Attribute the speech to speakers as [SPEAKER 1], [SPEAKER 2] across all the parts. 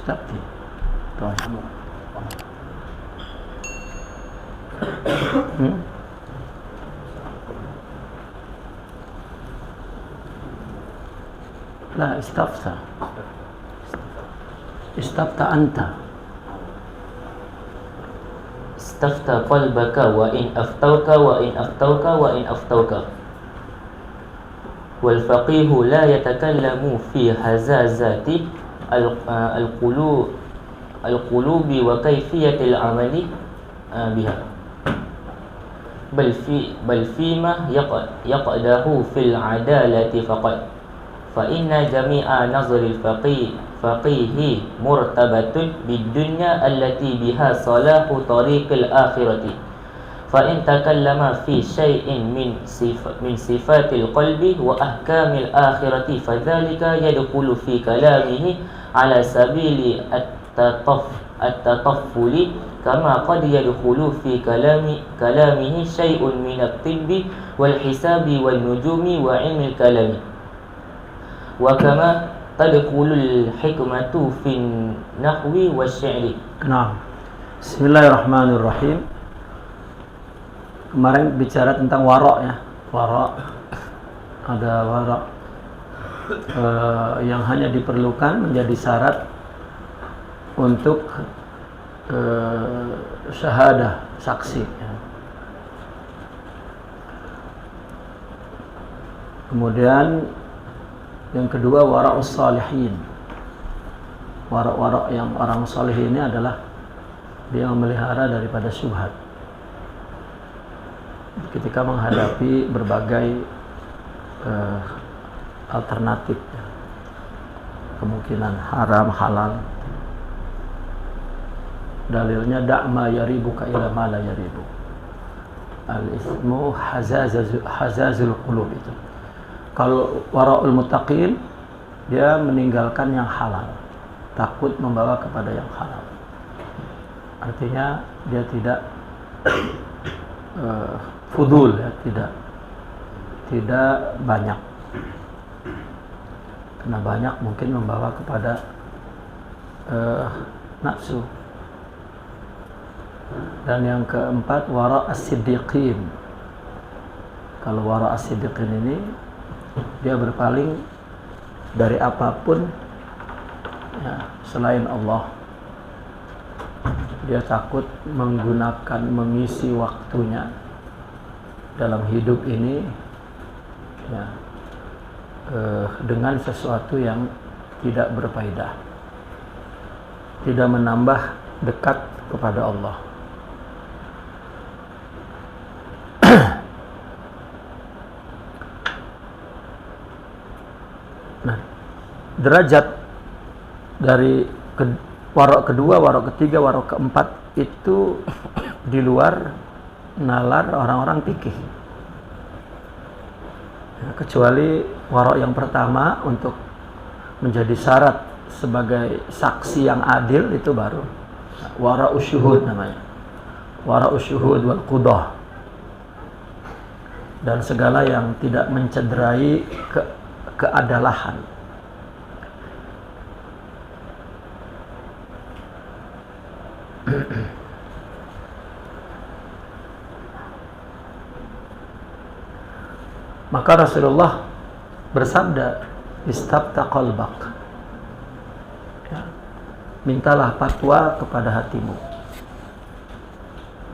[SPEAKER 1] استفتي طيب لا استفتى أنت
[SPEAKER 2] استفتى قلبك وإن أفتوك والفقيه لا يتكلم في هزازات القلوب وكيفية العمل بها بل فيما يقده في العدالة فقط فإن جميع نظر الفقيه مرتبط بالدنيا التي بها صلاح طريق الآخرة فإن تكلم في شيء من صفات القلب وأحكام الآخرة فذلك يدخل في كلامه على سبيل التطفل كما قد يدخل في كلامه شيء من الطب والحساب والنجوم وعلم الكلام وكما تدخل الحكمة في النحو والشعر.
[SPEAKER 1] Nah, Bismillahirrahmanirrahim. Kemarin bicara tentang warok ya, warok. Ada warok yang hanya diperlukan menjadi syarat untuk syahadah, saksi ya. Kemudian yang kedua wara'us salihin. Wara' yang orang salih ini adalah dia memelihara daripada syubhat ketika menghadapi berbagai alternatif ya. Kemungkinan haram, halal. Dalilnya da'ma yaribuka ila ma la yaribu. Al-ismu hazazul qulub itu. Kalau wara'ul muttaqin dia meninggalkan yang halal, takut membawa kepada yang halal. Artinya dia tidak fudul ya, tidak banyak. Karena banyak mungkin membawa kepada nafsu. Dan yang keempat wara'as siddiqin. Kalau wara'as siddiqin ini dia berpaling dari apapun ya, selain Allah. Dia takut mengisi waktunya dalam hidup ini ya, dengan sesuatu yang tidak berfaedah, tidak menambah dekat kepada Allah. Nah, derajat dari warok kedua, warok ketiga, warok keempat itu di luar nalar orang-orang fikih. Ya, kecuali warok yang pertama untuk menjadi syarat sebagai saksi yang adil itu baru warok usyuhud namanya. Warok usyuhud wal qudah. Dan segala yang tidak mencederai keadalahan. Maka Rasulullah bersabda, "Istabta qalbak." Ya, mintalah fatwa kepada hatimu.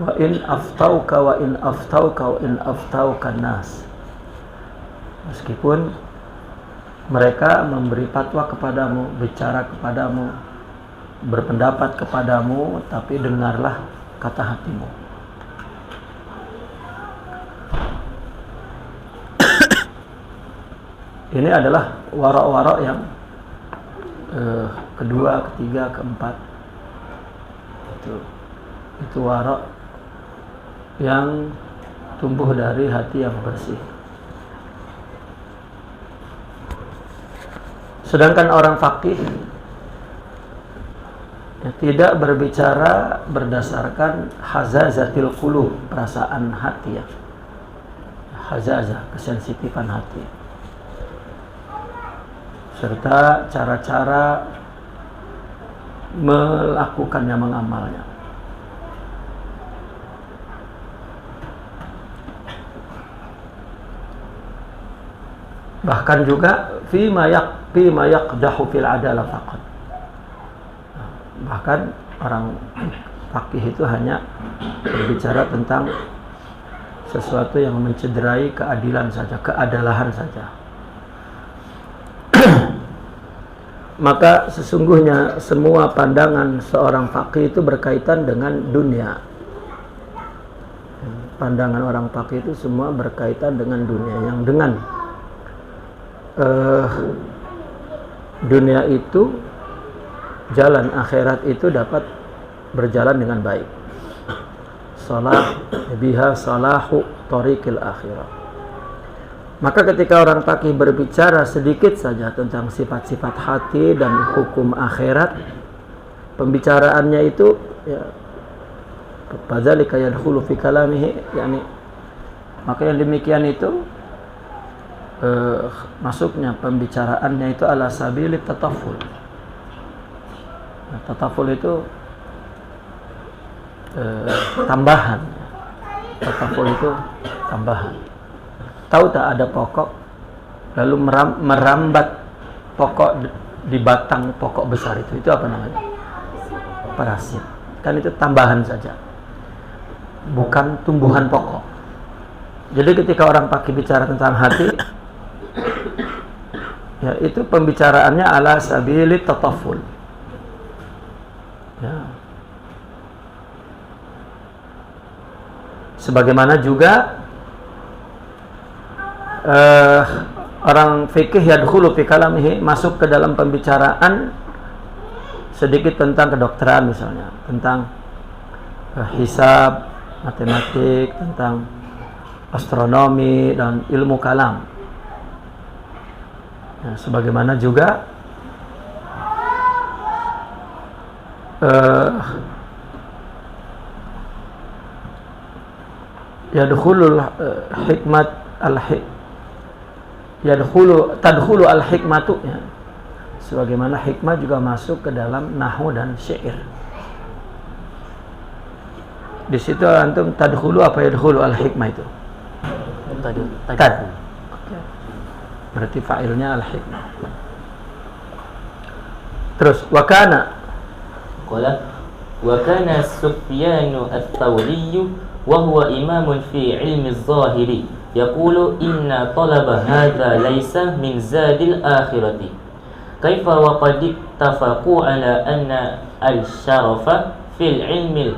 [SPEAKER 1] Wa in aftauka nas. Meskipun mereka memberi fatwa kepadamu, bicara kepadamu, berpendapat kepadamu, tapi dengarlah kata hatimu. Ini adalah warok-warok yang kedua, ketiga, keempat. Itu warok yang tumbuh dari hati yang bersih. Sedangkan orang faqih ya, tidak berbicara berdasarkan hazazatil qulub, perasaan hati ya. Hazazah, kesensitifan hati. Serta cara-cara melakukannya, mengamalnya. Bahkan juga fima yaqdahu fil adalah faqat. Bahkan orang faqih itu hanya berbicara tentang sesuatu yang mencederai keadilan saja, keadalan saja. Maka sesungguhnya semua pandangan seorang faqih itu berkaitan dengan dunia. Pandangan orang faqih itu semua berkaitan dengan dunia, yang dengan dunia itu, jalan akhirat itu dapat berjalan dengan baik. Salah biha salahu tariqil akhirah. Maka ketika orang faqih berbicara sedikit saja tentang sifat-sifat hati dan hukum akhirat, pembicaraannya itu ya fadzalika yadkhulu fi kalamihi, yani maka yang demikian itu masuknya pembicaraannya itu ala sabili tataful. Nah, tataful itu tambahan. Tataful itu tambahan. Tahu tak ada pokok lalu merambat pokok di batang pokok besar itu apa namanya? Parasit. Kan itu tambahan saja, bukan tumbuhan pokok. Jadi ketika orang faqih bicara tentang hati, ya itu pembicaraannya ala sabili tataful. Ya. Sebagaimana juga orang fikih yadkhulu fi kalamihi, masuk ke dalam pembicaraan sedikit tentang kedokteran misalnya, tentang hisab, matematik, tentang astronomi dan ilmu kalam. Nah, sebagaimana juga yadkhulul hikmat tadkhulu al-hikmatu, ya. Sebagaimana hikmah juga masuk ke dalam nahwu dan syair. Di situ antum tadkhulu apa yadkhulu al-hikmah itu? Tad. Berarti fa'ilnya al-hikmah. Terus wakana Sufyan ats-Tsauri wa huwa imamun fi ilmi az-zahiri yaqulu inna talaba hadha laysa min zadil akhirati kaifa wa qad ittafaqu ala anna al-sharafa fil ilmi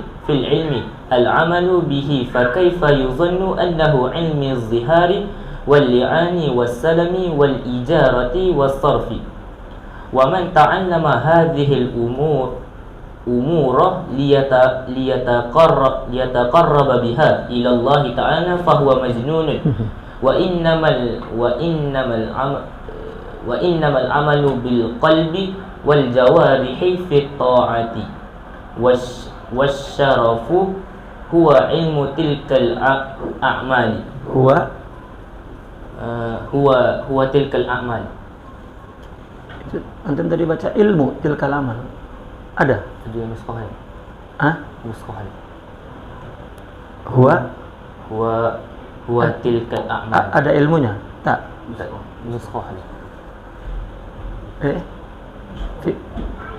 [SPEAKER 1] al-amalu bihi fa kaifa yuzannu annahu ilmi az-zihari wal-li'ani was-salami wal-ijarati was-sarfi wa man ta'allama hadhihi al-umura liyataqarraba biha ila Allah ta'ala fa huwa majnun wa innamal amalu bil qalbi wal jawarihi fi ta'ati wasyarafu huwa ilmu tilkal a'mali huwa tilkal a'mal. Antum tadi baca ilmu tilkal amal. Ada
[SPEAKER 2] di nuskah. Nuskah. Huwa tilkal a'mal.
[SPEAKER 1] Ada ilmunya? Tak.
[SPEAKER 2] Nuskah.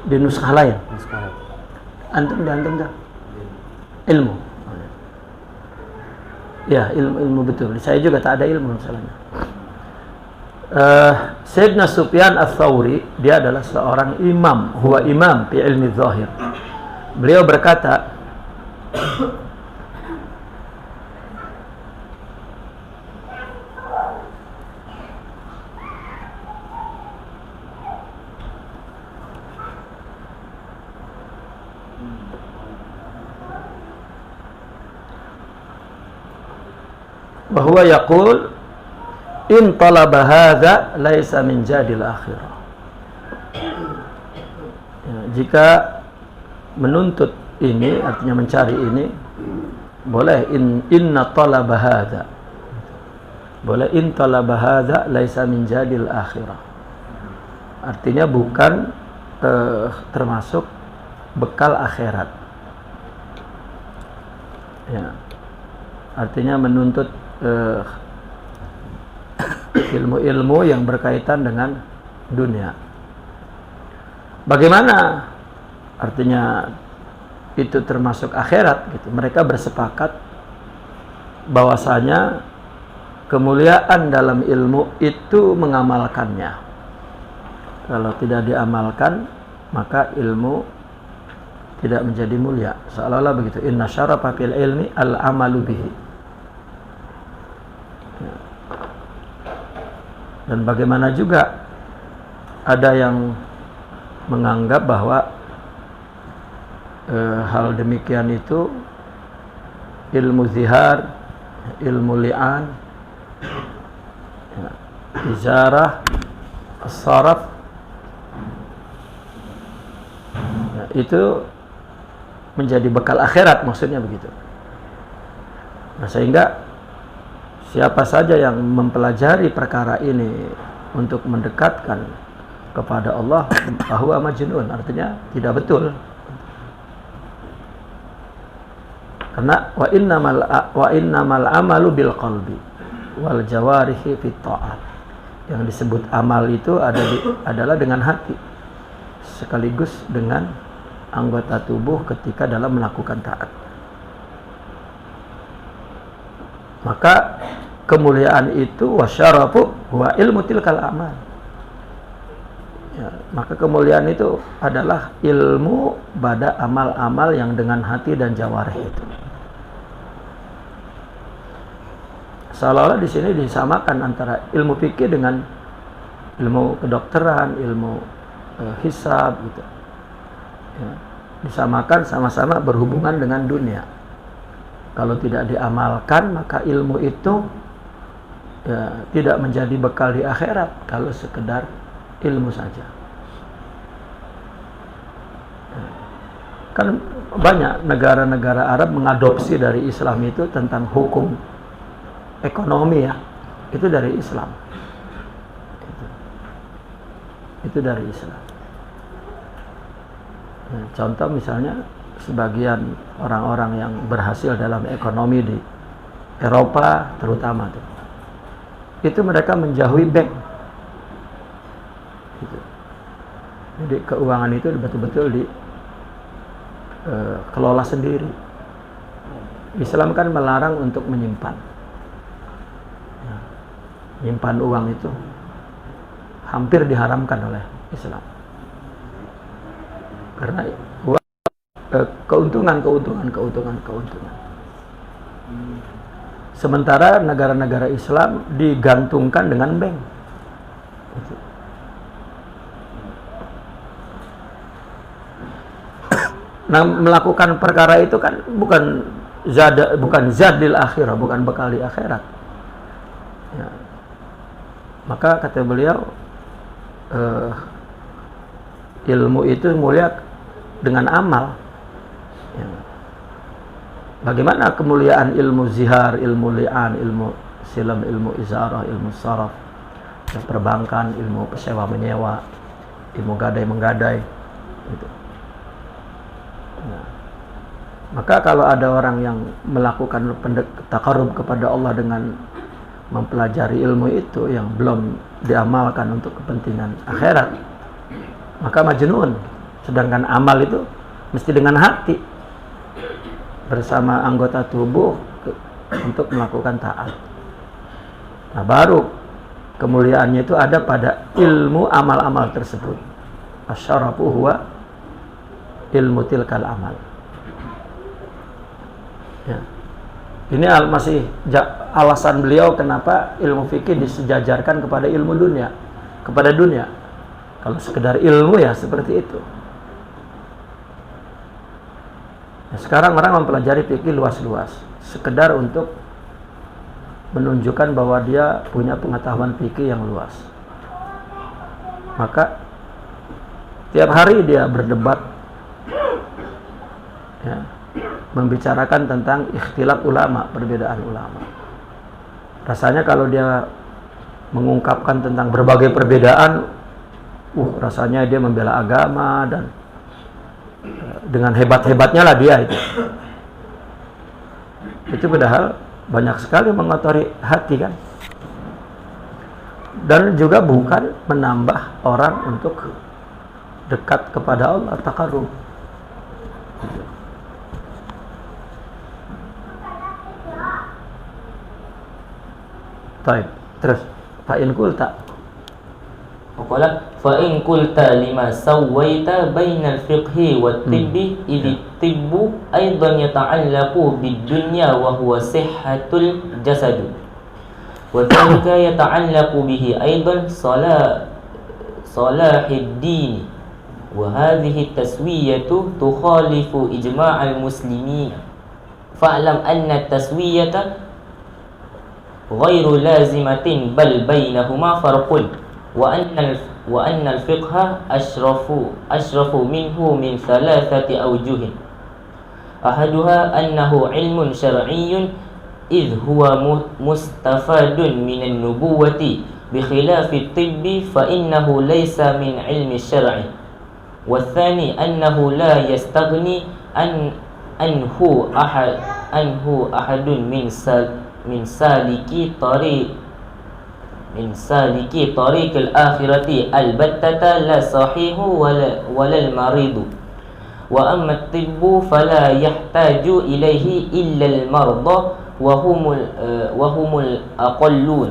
[SPEAKER 1] Di nuskah lain.
[SPEAKER 2] Nuskah.
[SPEAKER 1] Antum dah. Ilmu. Ya, ilmu betul. Saya juga tak ada ilmu masalahnya. Sayyidina Sufyan ats-Tsauri, dia adalah seorang imam, huwa imam fi ilmi zahir. Beliau berkata, bahwa yaqul in talaba hadza laisa min jadil akhirah. Ya, jika menuntut ini, artinya mencari ini, boleh inna talaba hadza. Boleh in talaba hadza laisa min jadil akhirah. Artinya bukan termasuk bekal akhirat. Ya. Artinya menuntut ilmu-ilmu yang berkaitan dengan dunia. Bagaimana? Artinya itu termasuk akhirat gitu. Mereka bersepakat bahwasanya kemuliaan dalam ilmu itu mengamalkannya. Kalau tidak diamalkan, maka ilmu tidak menjadi mulia. Seolah-olah begitu. Inna syarafa fil ilmi al-amalu bihi. Dan bagaimana juga ada yang menganggap bahwa hal demikian itu ilmu zihar, ilmu li'an, ijarah, as-saraf, itu menjadi bekal akhirat, maksudnya begitu. Nah, sehingga siapa saja yang mempelajari perkara ini untuk mendekatkan kepada Allah, bahwa majnun, artinya tidak betul. Karena wa innamal amalu bil qalbi wal jawarihi fit ta'at. Yang disebut amal itu adalah dengan hati sekaligus dengan anggota tubuh ketika dalam melakukan taat. Maka kemuliaan itu wasyarafu wa ilmu tilkal amal. Ya, maka kemuliaan itu adalah ilmu pada amal-amal yang dengan hati dan jawarih itu. Seolah-olah di sini disamakan antara ilmu fikih dengan ilmu kedokteran, ilmu hisab gitu. Ya, disamakan, sama-sama berhubungan dengan dunia. Kalau tidak diamalkan, maka ilmu itu ya, tidak menjadi bekal di akhirat kalau sekedar ilmu saja. Ya. Kan banyak negara-negara Arab mengadopsi dari Islam itu tentang hukum ekonomi ya, itu dari Islam. Itu dari Islam. Nah, contoh misalnya sebagian orang-orang yang berhasil dalam ekonomi di Eropa terutama tuh, itu mereka menjauhi bank. Gitu. Jadi keuangan itu betul-betul dikelola sendiri. Islam kan melarang untuk menyimpan. Menyimpan uang itu hampir diharamkan oleh Islam. Karena uang keuntungan. Sementara negara-negara Islam digantungkan dengan bank. Nah, melakukan perkara itu kan bukan zad lil akhirah, bukan bekal di akhirat. Ya. Maka kata beliau, ilmu itu mulia dengan amal. Ya. Bagaimana kemuliaan ilmu zihar, ilmu li'an, ilmu silam, ilmu izarah, ilmu saraf, perbankan, ilmu sewa menyewa, ilmu gadai menggadai, gitu. Nah, maka kalau ada orang yang melakukan takarrub kepada Allah dengan mempelajari ilmu itu yang belum diamalkan untuk kepentingan akhirat, maka majnun. Sedangkan amal itu mesti dengan hati bersama anggota tubuh untuk melakukan taat. Nah, baru kemuliaannya itu ada pada ilmu amal-amal tersebut. Asyarafu huwa ilmu tilkal amal. Ya. Ini masih alasan beliau kenapa ilmu fikih disejajarkan kepada ilmu dunia, kepada dunia. Kalau sekedar ilmu ya seperti itu. Nah, sekarang orang mempelajari fikih luas-luas, sekedar untuk menunjukkan bahwa dia punya pengetahuan fikih yang luas. Maka tiap hari dia berdebat, ya, membicarakan tentang ikhtilaf ulama, perbedaan ulama. Rasanya kalau dia mengungkapkan tentang berbagai perbedaan, rasanya dia membela agama dan dengan hebat-hebatnya lah dia itu. Itu padahal banyak sekali mengotori hati kan. Dan juga bukan menambah orang untuk dekat kepada Allah, taqarrub. Baik, terus fa in qulta
[SPEAKER 2] Waqala fa in qulta lima sawaita bainal fiqhi wat tibbi idh tibbu aidan yata'allaqu bid dunya wa huwa sihhatul jasad wa dhalika yata'allaqu bihi aidan salahid din wa hadhihi taswiyatu tukhalifu ijma'al muslimin fa'lam anna taswiyata ghairu lazimatin bal bainahuma farqun وأن الفقه أشرف منه من ثلاثة أوجه أحدها أنه علم شرعي إذ هو مستفاد من النبوة بخلاف الطب فإنه ليس من علم الشرع والثاني أنه لا يستغني عنه أحد من سالكي طريق الآخرة البتة لا صحيح ولا المريض وأما الطب فلا يحتاج إليه إلا المرضى وهم الأقلون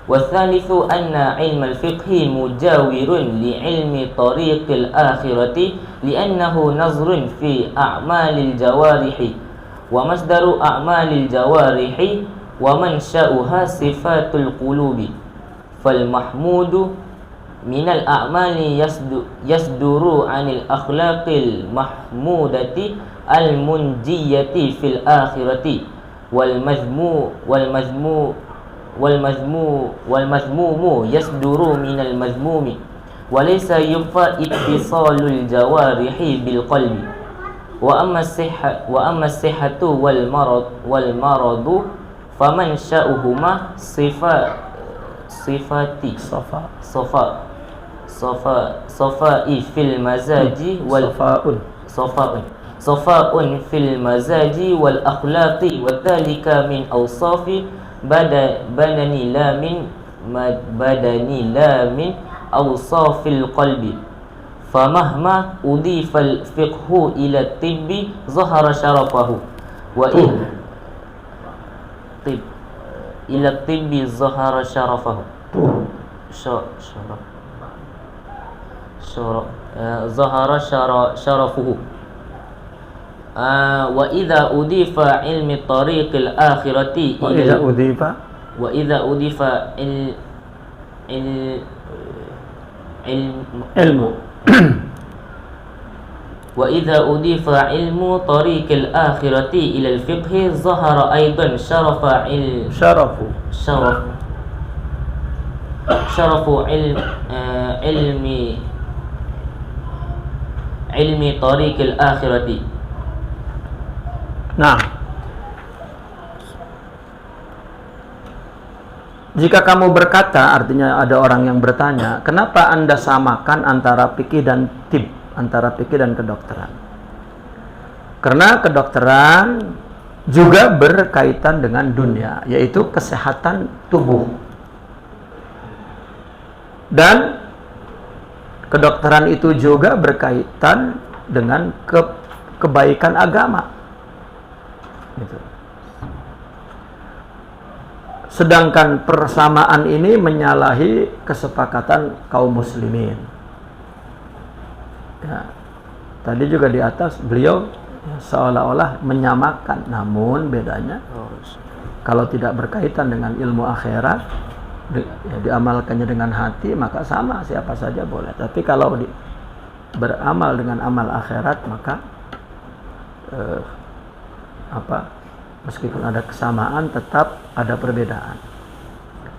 [SPEAKER 2] والثالث أن علم الفقه مجاور لعلم طريق الآخرة لأنه نظر في أعمال الجوارح ومصدر أعمال الجوارح ومنشأها صفات القلوب فالمحمود من الأعمال يصدر عن الأخلاق المحمودة المنجية في الآخرة والمذموم يصدر من المذموم وليس ينفى اتصال الجوارح بالقلب وأما الصحة والمرض فمنشأهما صفاء في المزاج صفاء في المزاج والأخلاق وذلك من أوصاف بدني لا من أوصاف القلب فمهما أضيف الفقه إلى الطب ظهر شرفه إلى الطب ظهر شرفه ظهر شرفه وإذا أضيف علم طريق الآخرة وإذا أضيف وإذا أضيف علم طريق الآخرة إلى الفقه ظهر أيضا شرف علم طريق الآخرة.
[SPEAKER 1] Nah, jika kamu berkata, artinya ada orang yang bertanya, kenapa Anda samakan antara fikih dan tib, antara fikih dan kedokteran? Karena kedokteran juga berkaitan dengan dunia, yaitu kesehatan tubuh. Dan kedokteran itu juga berkaitan dengan kebaikan agama. Gitu. Sedangkan persamaan ini menyalahi kesepakatan kaum muslimin. Ya, tadi juga di atas beliau seolah-olah menyamakan, namun bedanya kalau tidak berkaitan dengan ilmu akhirat, ya, diamalkannya dengan hati, maka sama, siapa saja boleh. Tapi kalau beramal dengan amal akhirat, maka meskipun ada kesamaan, tetap ada perbedaan.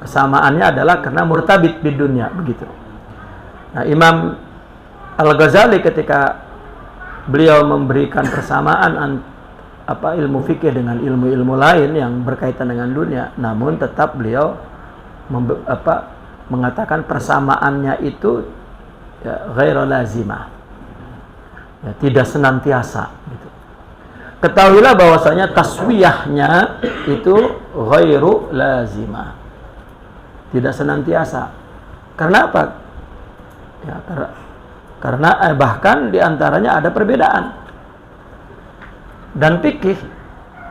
[SPEAKER 1] Kesamaannya adalah karena murtabit di dunia, begitu. Nah, Imam Al-Ghazali ketika beliau memberikan persamaan ilmu fikih dengan ilmu-ilmu lain yang berkaitan dengan dunia, namun tetap beliau mengatakan persamaannya itu ya, ghairu lazimah. ya, tidak senantiasa gitu. Ketahuilah bahwasanya taswiyahnya itu ghairu lazimah, tidak senantiasa. Karena apa? Ya, karena bahkan diantaranya ada perbedaan. Dan fikih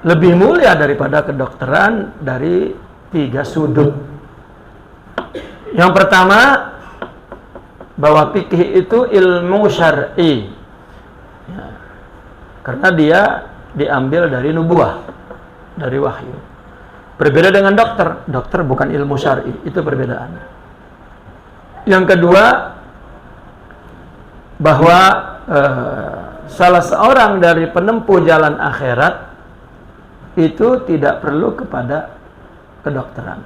[SPEAKER 1] lebih mulia daripada kedokteran dari 3 sudut. Yang pertama, bahwa fikih itu ilmu syar'i, ya, karena dia diambil dari nubuah, dari wahyu. Berbeda dengan dokter. Dokter bukan ilmu syar'i, itu perbedaannya. Yang kedua, bahwa salah seorang dari penempuh jalan akhirat itu tidak perlu kepada kedokteran.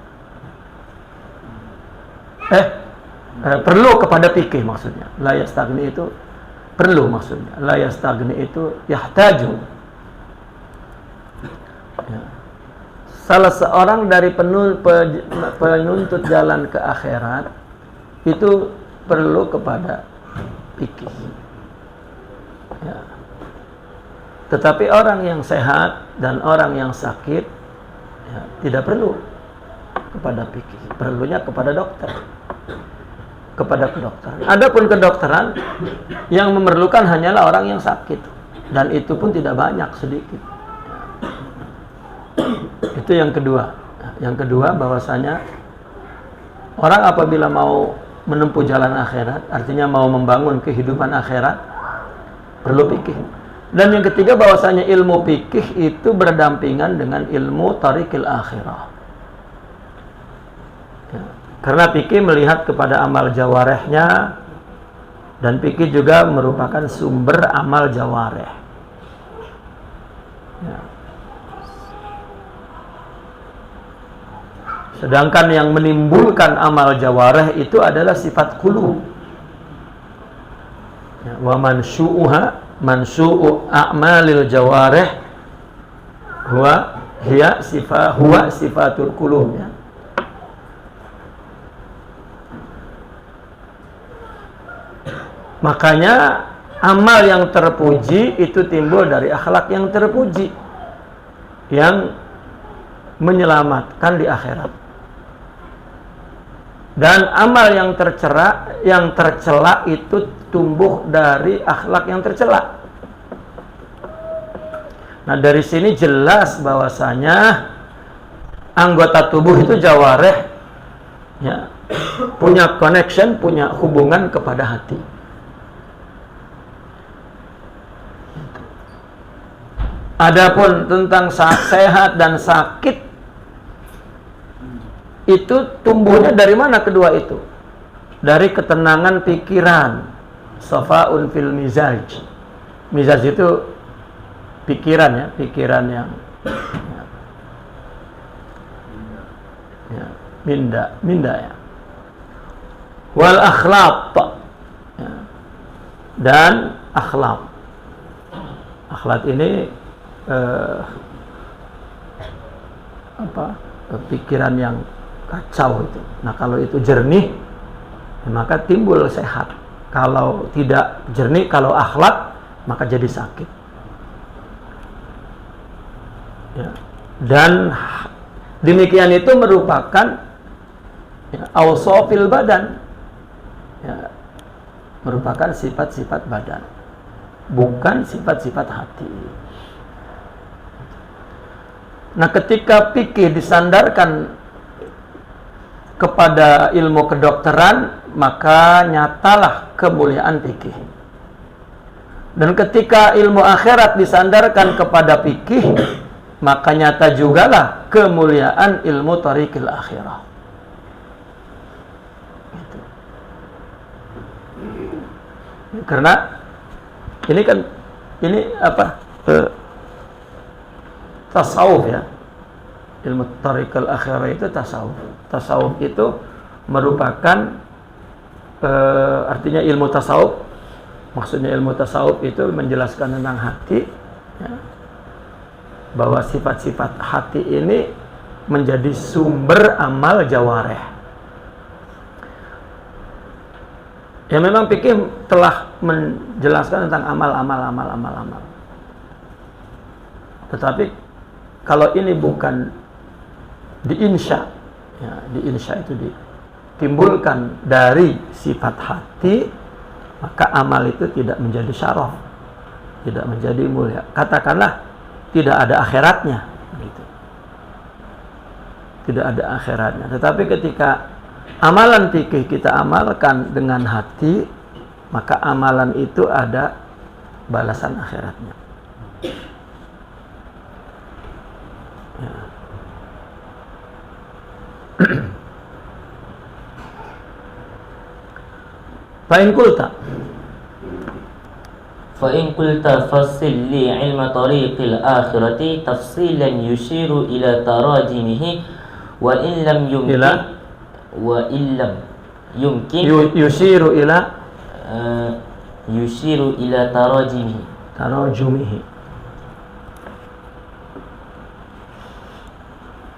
[SPEAKER 1] Perlu kepada fikih maksudnya. La yastagni itu perlu maksudnya. La yastagni itu yahtaju. Ya. Salah seorang dari penuntut jalan ke akhirat itu perlu kepada fikih. Ya. Tetapi orang yang sehat dan orang yang sakit ya, tidak perlu kepada fikih, perlunya kepada dokter, kepada kedokteran. Adapun kedokteran yang memerlukan hanyalah orang yang sakit, dan itu pun tidak banyak, sedikit. Itu yang kedua. Yang kedua, bahwasanya orang apabila mau menempuh jalan akhirat, artinya mau membangun kehidupan akhirat, perlu fikih. Dan yang ketiga, bahwasanya ilmu fikih itu berdampingan dengan ilmu tariqil akhirah. Ya. Karena fikih melihat kepada amal jawarehnya, dan fikih juga merupakan sumber amal jawareh. Ya. Sedangkan yang menimbulkan amal jawareh itu adalah sifat qulub. Ya, wa mansu'u a'malil jawareh huwa sifatul qulub, ya. Makanya amal yang terpuji itu timbul dari akhlak yang terpuji, yang menyelamatkan di akhirat. Dan amal yang tercela itu tumbuh dari akhlak yang tercela. Nah, dari sini jelas bahwasanya anggota tubuh itu jawareh, ya, punya connection, punya hubungan kepada hati. Adapun tentang sehat dan sakit, itu tumbuhnya dari mana kedua itu? Dari ketenangan pikiran. Safa'un fil mizaj. Mizaj itu pikiran, ya, pikiran yang minda ya. Wal akhlaq, ya. Dan akhlaq. Akhlaq ini pikiran yang kacau itu. Nah, kalau itu jernih, maka timbul sehat. Kalau tidak jernih, kalau akhlak, maka jadi sakit. Ya. Dan demikian itu merupakan, ya, awsafil badan, ya, merupakan sifat-sifat badan, bukan sifat-sifat hati. Nah, ketika fikih disandarkan kepada ilmu kedokteran, maka nyatalah kemuliaan fikih. Dan ketika ilmu akhirat disandarkan kepada fikih, maka nyata jugalah kemuliaan ilmu tariqil akhirah. Gitu. Karena ini tasawuf, ya. Ilmu tariqil akhirah itu tasawuf. Tasawuf itu merupakan artinya ilmu tasawuf. Maksudnya ilmu tasawuf itu menjelaskan tentang hati, ya, bahwa sifat-sifat hati ini menjadi sumber amal jawareh. Ya, memang fikih telah menjelaskan tentang amal. Tetapi kalau ini bukan diinsya, ya, diinsya itu ditimbulkan dari sifat hati, maka amal itu tidak menjadi syaraf, tidak menjadi mulia. Katakanlah tidak ada akhiratnya, gitu. Tidak ada akhiratnya. Tetapi ketika amalan fikih kita amalkan dengan hati, maka amalan itu ada balasan akhiratnya. Ya. Fa'in kulta fassil li ilma tariqil akhirati tafsilan yushiru ila tarajimihi wa illam yumkin yushiru ila tarajumihi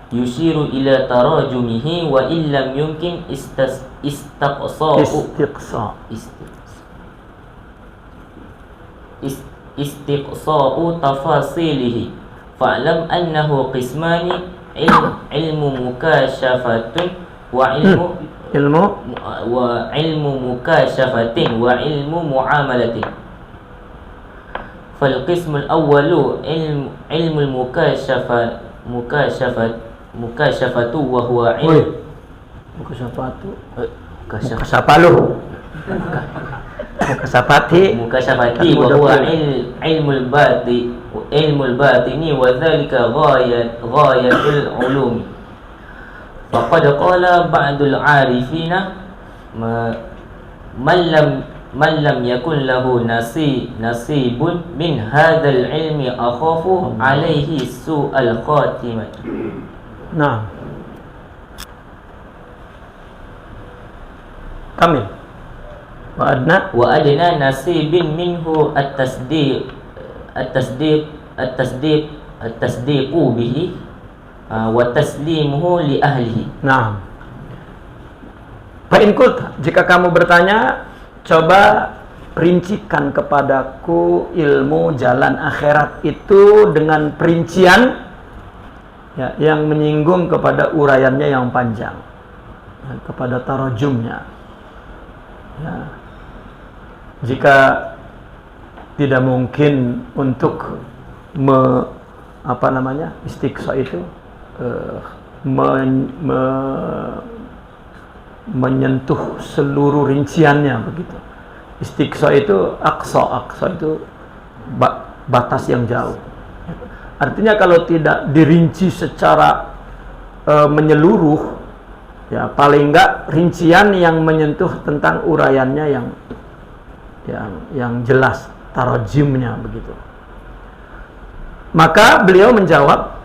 [SPEAKER 1] yushiru ila tarajumihi wa illam yumkin istiqsa'u tafasilihi fa'lam annahu qismani ilmu mukasyafatun wa ilmu mukasyafatin wa ilmu muamalatin. Fal qismul awwalu ilmu mukashafatu wa huwa mukashafati wa huwa ilmul batini wa dhalika ghayatul ulum. Faqad qala ba'dul arifina man lam yakun lahu nasibun min hadzal ilmi akhafu alaihi su'al khatimah. Nah, kamil wa adna nasibin minhu at-tasdiqu bihi wa taslimuhu li ahlihi. Nah, fa in qulta, jika kamu bertanya, coba rincikan kepadaku ilmu jalan akhirat itu dengan perincian, ya, yang menyinggung kepada uraiannya yang panjang, ya, kepada tarajumnya. Ya. Jika tidak mungkin untuk istiqsa itu menyentuh seluruh rinciannya begitu. Istiqsa itu aqsa itu batas yang jauh. Artinya kalau tidak dirinci secara menyeluruh, ya paling enggak rincian yang menyentuh tentang uraiannya yang jelas, tarajimnya begitu. Maka beliau menjawab,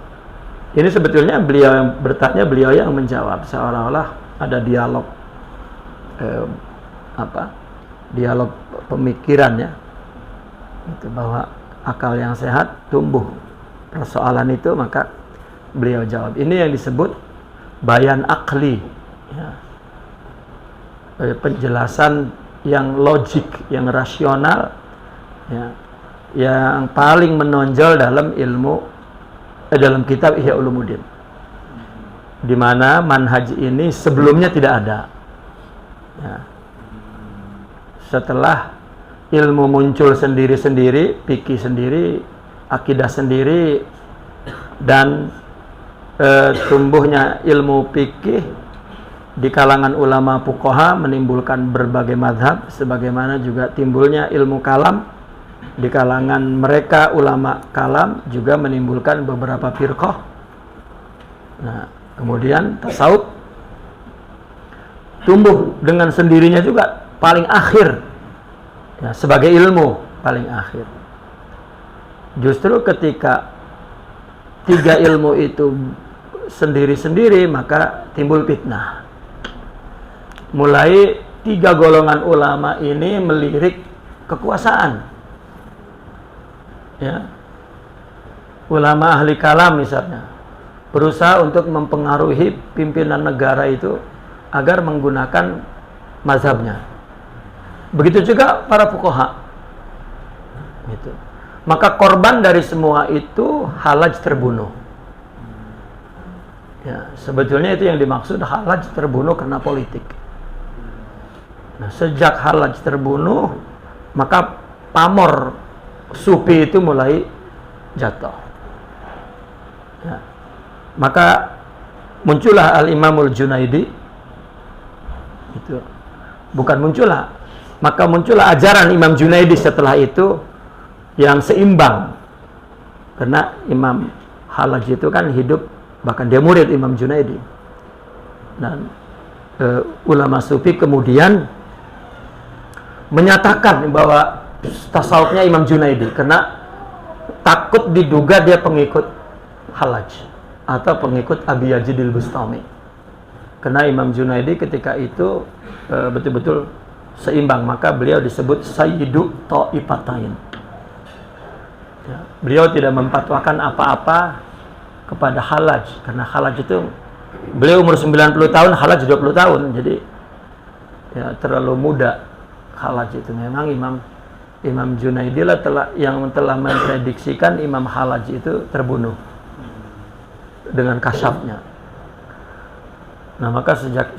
[SPEAKER 1] ini sebetulnya beliau yang bertanya, beliau yang menjawab, seolah-olah ada dialog dialog pemikiran, ya, itu bahwa akal yang sehat tumbuh persoalan itu, maka beliau jawab. Ini yang disebut bayan akli, ya, penjelasan yang logik, yang rasional, ya, yang paling menonjol dalam ilmu dalam kitab Ihya Ulumuddin, di mana manhaj ini sebelumnya tidak ada. Ya. Setelah ilmu muncul sendiri-sendiri, fikih sendiri, akidah sendiri, dan tumbuhnya ilmu fikih di kalangan ulama fuqaha menimbulkan berbagai mazhab, sebagaimana juga timbulnya ilmu kalam di kalangan mereka ulama kalam juga menimbulkan beberapa firqah. Nah, kemudian tasawuf tumbuh dengan sendirinya juga paling akhir, ya, sebagai ilmu paling akhir. Justru ketika tiga ilmu itu sendiri-sendiri, maka timbul fitnah. Mulai tiga golongan ulama ini melirik kekuasaan, ya. Ulama ahli kalam misalnya berusaha untuk mempengaruhi pimpinan negara itu agar menggunakan mazhabnya. Begitu juga para fuqaha. Gitu. Maka korban dari semua itu halaj terbunuh. Ya, sebetulnya itu yang dimaksud halaj terbunuh karena politik. Nah, sejak halaj terbunuh, maka pamor sufi itu mulai jatuh. Ya. Maka muncullah Al-Imamul Junaidi. Itu bukan muncullah, maka muncullah ajaran Imam Junaidi setelah itu yang seimbang. Karena Imam Halaj itu kan hidup, bahkan dia murid Imam Junaidi. Dan ulama sufi kemudian menyatakan bahwa tasawufnya Imam Junaidi, karena takut diduga dia pengikut Halaj atau pengikut Abi Yazid al-Bustami. Karena Imam Junaidi ketika itu betul-betul seimbang, maka beliau disebut Sayyidu Ta'ifatain. Ya, beliau tidak memfatwakan apa-apa kepada Halaj, karena Halaj itu beliau umur 90 tahun, Halaj 20 tahun, jadi ya terlalu muda. Halaj itu memang Imam Junaidi lah yang telah memprediksikan Imam Halaj itu terbunuh dengan kasyafnya. Nah, maka sejak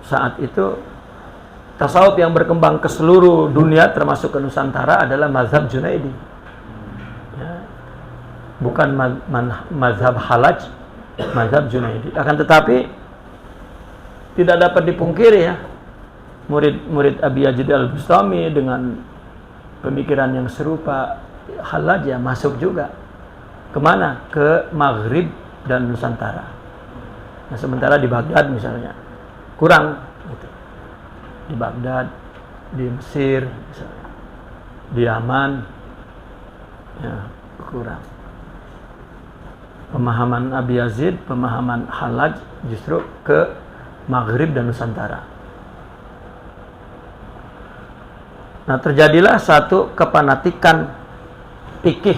[SPEAKER 1] saat itu tasawuf yang berkembang ke seluruh dunia termasuk ke Nusantara adalah mazhab Junaidi. Ya. Bukan mazhab Halaj, mazhab Junaidi. Akan tetapi tidak dapat dipungkiri ya, murid-murid Abi Yazid al-Bustami dengan pemikiran yang serupa Halaj ya masuk juga. Kemana? Ke Maghrib dan Nusantara. Nah, sementara di Baghdad misalnya kurang gitu. Di Baghdad, di Mesir misalnya, di Yaman ya kurang. Pemahaman Abi Yazid, pemahaman Halaj justru ke Maghrib dan Nusantara. Nah, terjadilah satu kepanatikan fikih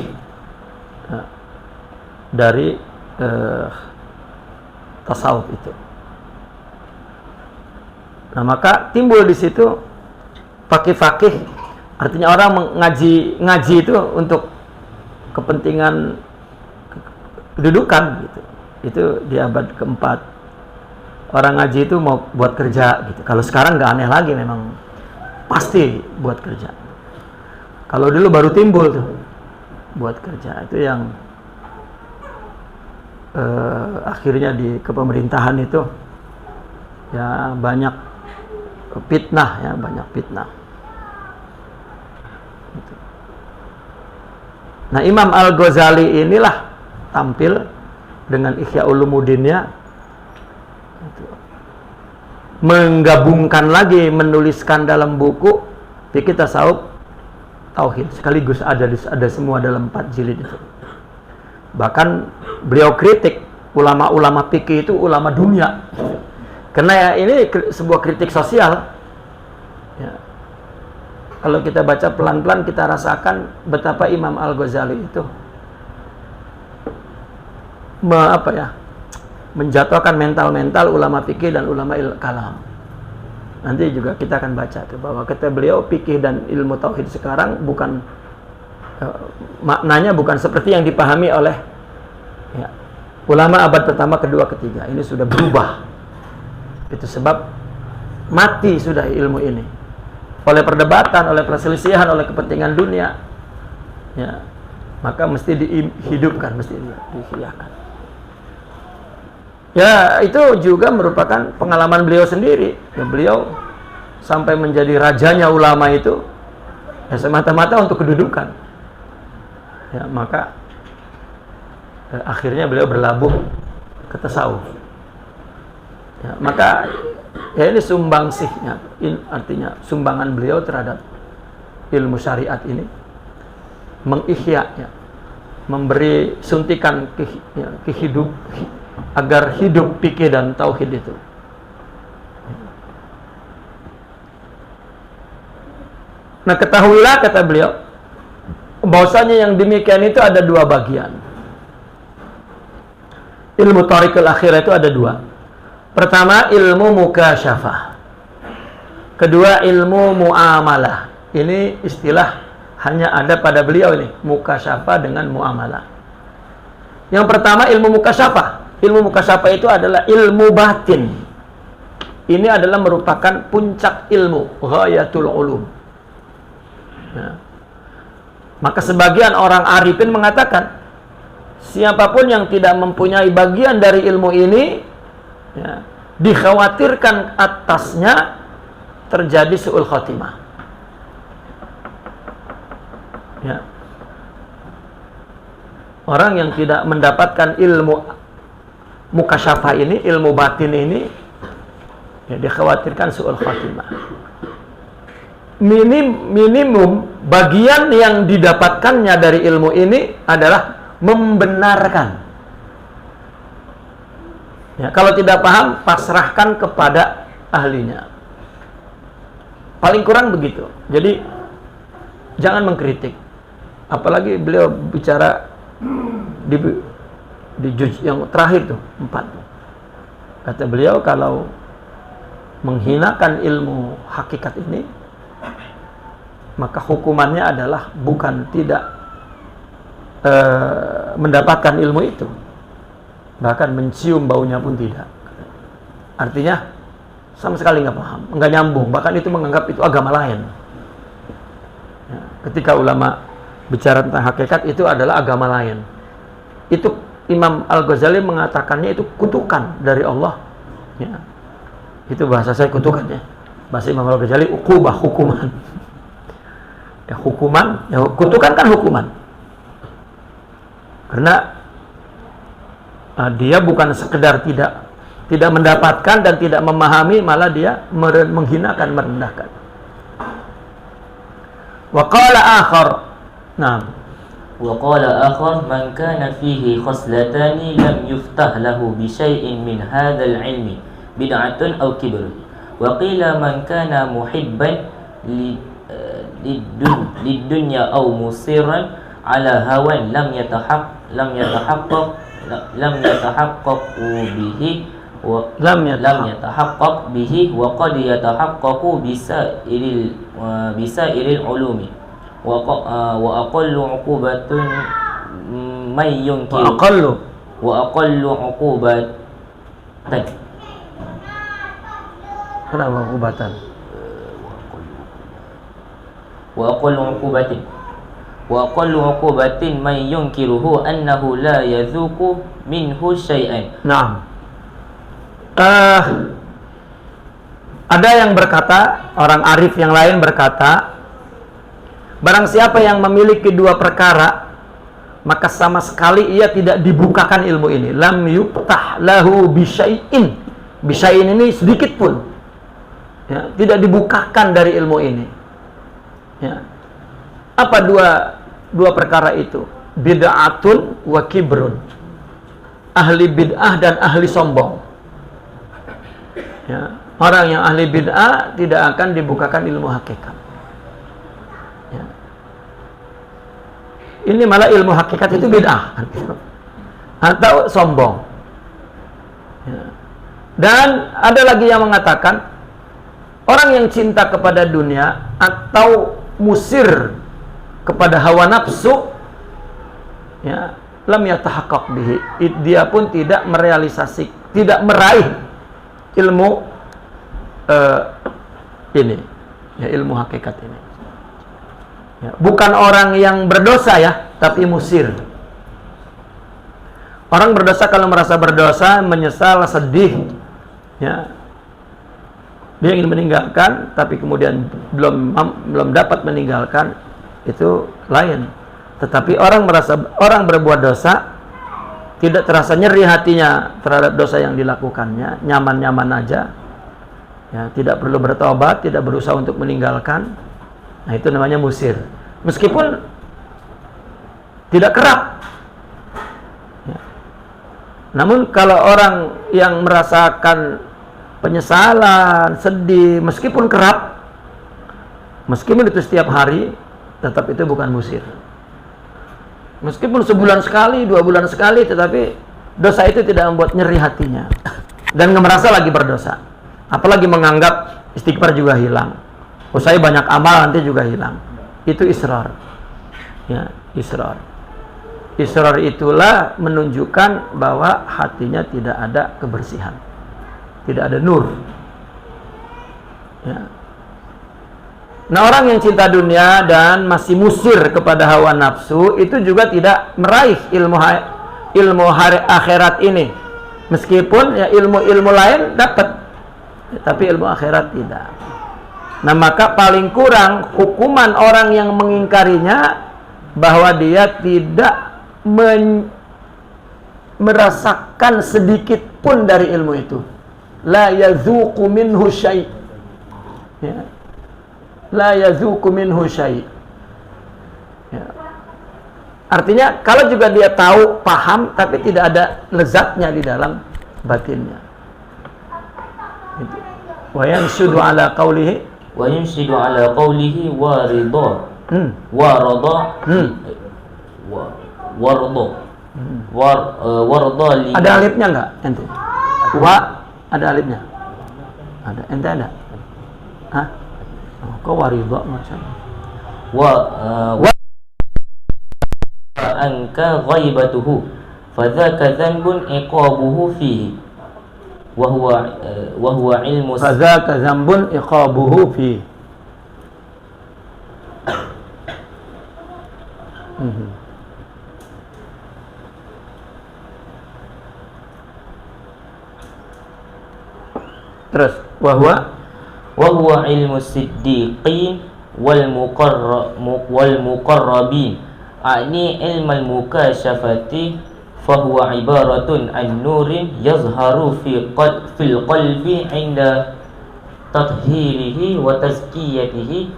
[SPEAKER 1] dari tasawuf itu. Nah, maka timbul di situ fakih-fakih, artinya orang ngaji itu untuk kepentingan kedudukan gitu. Itu di abad keempat. Orang ngaji itu mau buat kerja gitu. Kalau sekarang nggak aneh lagi, memang pasti buat kerja. Kalau dulu baru timbul tuh buat kerja, itu yang akhirnya di kepemerintahan itu ya banyak fitnah ya, banyak fitnah. Gitu. Nah, Imam Al-Ghazali inilah tampil dengan Ihya Ulumuddinnya, gitu. Menggabungkan lagi, menuliskan dalam buku fikih tasawuf tauhid, sekaligus ada semua dalam 4 jilid itu. Bahkan beliau kritik ulama-ulama fikih itu ulama dunia, karena ya ini sebuah kritik sosial ya. Kalau kita baca pelan-pelan kita rasakan betapa Imam Al-Ghazali itu menjatuhkan mental-mental ulama fikih dan ulama kalam. Nanti juga kita akan baca tuh bahwa kata beliau fikih dan ilmu tauhid sekarang bukan maknanya bukan seperti yang dipahami oleh ya, ulama abad pertama, kedua, ketiga. Ini sudah berubah. Itu sebab mati sudah ilmu ini oleh perdebatan, oleh perselisihan, oleh kepentingan dunia ya. Maka mesti dihidupkan, mesti diihyahkan. Ya, itu juga merupakan pengalaman beliau sendiri ya. Beliau sampai menjadi rajanya ulama itu ya semata-mata untuk kedudukan ya, maka akhirnya beliau berlabuh ke tasawuf ya. Maka ya ini sumbangsihnya, artinya sumbangan beliau terhadap ilmu syariat ini, mengihya ya, memberi suntikan kehidup agar hidup fikih dan tauhid itu. Nah, ketahuilah kata beliau bahwasanya yang demikian itu ada 2 bagian. Ilmu thariqul akhirah itu ada 2. Pertama, ilmu mukasyafah. Kedua, ilmu muamalah. Ini istilah hanya ada pada beliau ini, mukasyafah dengan muamalah. Yang pertama, ilmu mukasyafah. Ilmu mukasyafah itu adalah ilmu batin. Ini adalah merupakan puncak ilmu, ghayatul ulum. Ya. Maka sebagian orang arifin mengatakan, siapapun yang tidak mempunyai bagian dari ilmu ini, ya, dikhawatirkan atasnya terjadi su'ul khotimah. Ya. Orang yang tidak mendapatkan ilmu mukasyafah ini, ilmu batin ini, ya, dikhawatirkan su'ul khotimah. Minimum bagian yang didapatkannya dari ilmu ini adalah membenarkan. Ya, kalau tidak paham, pasrahkan kepada ahlinya. Paling kurang begitu. Jadi jangan mengkritik. Apalagi beliau bicara di juz yang terakhir tuh 4. Kata beliau, kalau menghinakan ilmu hakikat ini, maka hukumannya adalah bukan tidak mendapatkan ilmu itu, bahkan mencium baunya pun tidak. Artinya sama sekali nggak paham, nggak nyambung, bahkan itu menganggap itu agama lain. Ya, ketika ulama bicara tentang hakikat, itu adalah agama lain. Itu Imam Al-Ghazali mengatakannya itu kutukan dari Allah. Ya. Itu bahasa saya kutukannya. Bahasa Imam Al-Ghazali uqubah, hukuman. Ya, hukuman, ya, kutukan kan hukuman. Karena dia bukan sekedar tidak mendapatkan dan tidak memahami, malah dia menghinakan, merendahkan. Wa qala akhar. Nah,
[SPEAKER 2] wa qala akhar man kana fihi khaslatani lam yuftah lahu bi syai'in min hadzal ilmi bid'atun aw kibr. Wa qila man kana muhibban lidunya aw musiran ala hawan lam yatahaqqaq bihi wa qad yatahaqqaqu bisairil ulumi wa aqallu uqubatun may yunkiru wa aqallu uqubatan.
[SPEAKER 1] Kenapa uqubatan?
[SPEAKER 2] Wa aqallu uqubatin man yunkiruhu annahu la yadhuku minhu syai'an.
[SPEAKER 1] Naam. Ada yang berkata, orang arif yang lain berkata, barang siapa yang memiliki dua perkara, maka sama sekali ia tidak dibukakan ilmu ini. Lam yuftah lahu bisyai'in. Bisyai'in ini sedikit pun, ya, tidak dibukakan dari ilmu ini. Ya. Apa dua perkara itu? Bid'atun wa kibrun. Ahli bid'ah dan ahli sombong. Ya. Orang yang ahli bid'ah tidak akan dibukakan ilmu hakikat. Ya. Ini malah ilmu hakikat itu bid'ah atau sombong. Ya. Dan ada lagi yang mengatakan, orang yang cinta kepada dunia atau musir kepada hawa nafsu, ya, lam yatahaqqaq bihi, dia pun tidak tidak meraih ilmu ini, ya, ilmu hakikat ini. Ya, bukan orang yang berdosa, ya, tapi musir. Orang berdosa kalau merasa berdosa, menyesal, sedih, ya, dia ingin meninggalkan, tapi kemudian belum dapat meninggalkan, itu lain. Tetapi orang berbuat dosa, tidak terasa nyeri hatinya terhadap dosa yang dilakukannya, nyaman-nyaman aja, ya, tidak perlu bertobat, tidak berusaha untuk meninggalkan. Nah, itu namanya musir. Meskipun tidak kerap. Ya. Namun kalau orang yang merasakan penyesalan, sedih, meskipun kerap, meskipun itu setiap hari, tetap itu bukan musir. Meskipun sebulan sekali, 2 bulan sekali, tetapi dosa itu tidak membuat nyeri hatinya dan nggak merasa lagi berdosa. Apalagi menganggap istighfar juga hilang. Oh, saya banyak amal nanti juga hilang. Itu israr. Ya, israr. Israr itulah menunjukkan bahwa hatinya tidak ada kebersihan. Tidak ada nur. Ya. Nah, orang yang cinta dunia dan masih musir kepada hawa nafsu itu juga tidak meraih ilmu akhirat ini. Meskipun ya ilmu lain dapat, tapi ilmu akhirat tidak. Nah, maka paling kurang hukuman orang yang mengingkarinya bahwa dia tidak merasakan sedikit pun dari ilmu itu. La yazuqu minhu syai'. Ya. La yazuqu minhu syai'. Ya. Artinya kalau juga dia tahu, paham, tapi tidak ada lezatnya di dalam batinnya. Itu. Wa yanshudu ala qawlihi warida. Warda. Ada alifnya enggak ente? Wa ada alifnya? Ada. Ente ada? Hah? Oh, kok warida macam? Wa
[SPEAKER 2] anka ghaibatuhu fadzaka dhanbun iqabuhu fihi wa huwa ilmu
[SPEAKER 1] fadzaka dhanbun iqabuhu fihi. Terus wa huwa
[SPEAKER 2] ilmu siddiqin wal muqarrabin a'ni ilmal mukashafati fahuwa ibaratun an nurin yazharu fil qalbi 'inda tathhirihi wa tazkiyatihi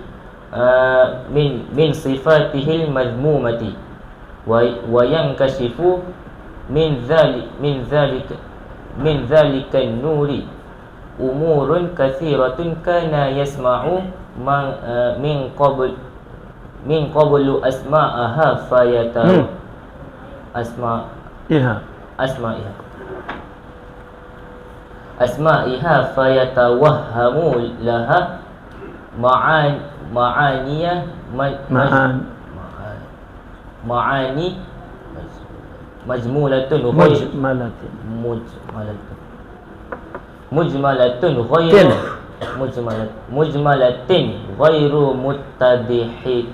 [SPEAKER 2] min sifatihil madmumati wa yankashifu min dhalika nuri umurun katsiratun kana yasma'u min qablu asma'aha fayata asma'iha fayatawahhamu laha ma'ani mujmalatun ghairu muttadihatin.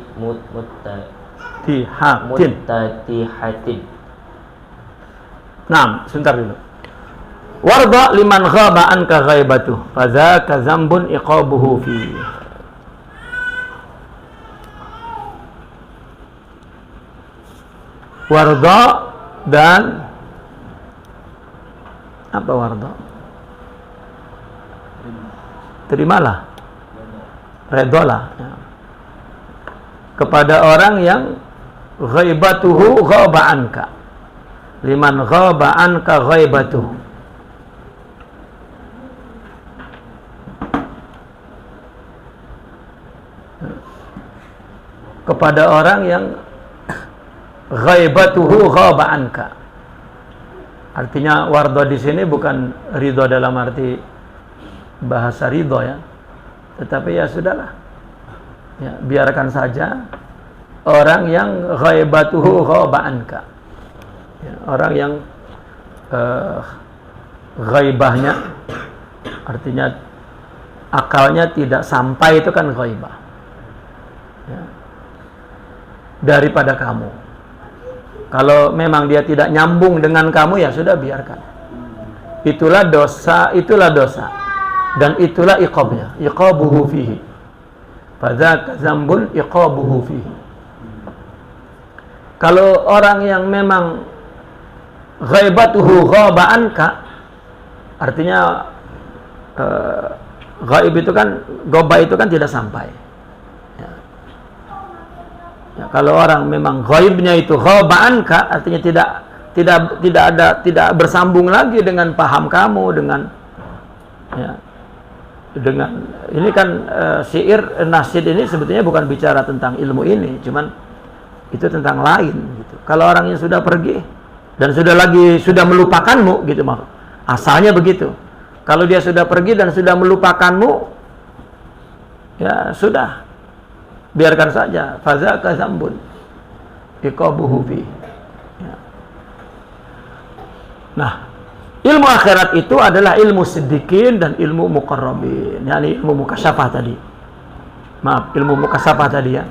[SPEAKER 1] Nah, sebentar dulu. Warda liman ghaba anka ghaibatuh fadzaka dzambun iqabuhu fi. Warda dan apa warda? Terimalah, redolah ya. Kepada orang yang ghaibatuhu ghaba anka, liman ghaba anka ghaibatuhu. Kepada orang yang ghaibatuhu ghaba anka. Artinya wardo di sini bukan ridho dalam arti bahasa ridho ya, tetapi ya sudahlah ya, biarkan saja orang yang ghaibatuhu ghaba anka ya, orang yang ghaibahnya artinya akalnya tidak sampai, itu kan ghaibah ya, daripada kamu. Kalau memang dia tidak nyambung dengan kamu, ya sudah, biarkan. Itulah dosa, dan itulah iqabnya, iqabuhu fihi. Fadzaka dzambun iqabuhu fihi. Kalau orang yang memang ghaibatuhu ghaba anka, artinya ghaib itu kan, ghaba itu kan tidak sampai. Ya, kalau orang memang ghaibnya itu ghaba anka, artinya tidak bersambung lagi dengan paham kamu, dengan ini kan syair nasyid ini sebetulnya bukan bicara tentang ilmu ini, cuman itu tentang lain gitu. Kalau orangnya sudah pergi dan sudah melupakanmu gitu, asalnya begitu. Kalau dia sudah pergi dan sudah melupakanmu, ya sudah, biarkan saja. Fazaka dzambun iqabuhu fi. Ya. Nah, ilmu akhirat itu adalah ilmu siddiqin dan ilmu muqarrabin, yakni ilmu mukasyafah tadi. Maaf, ilmu mukasyafah tadi ya.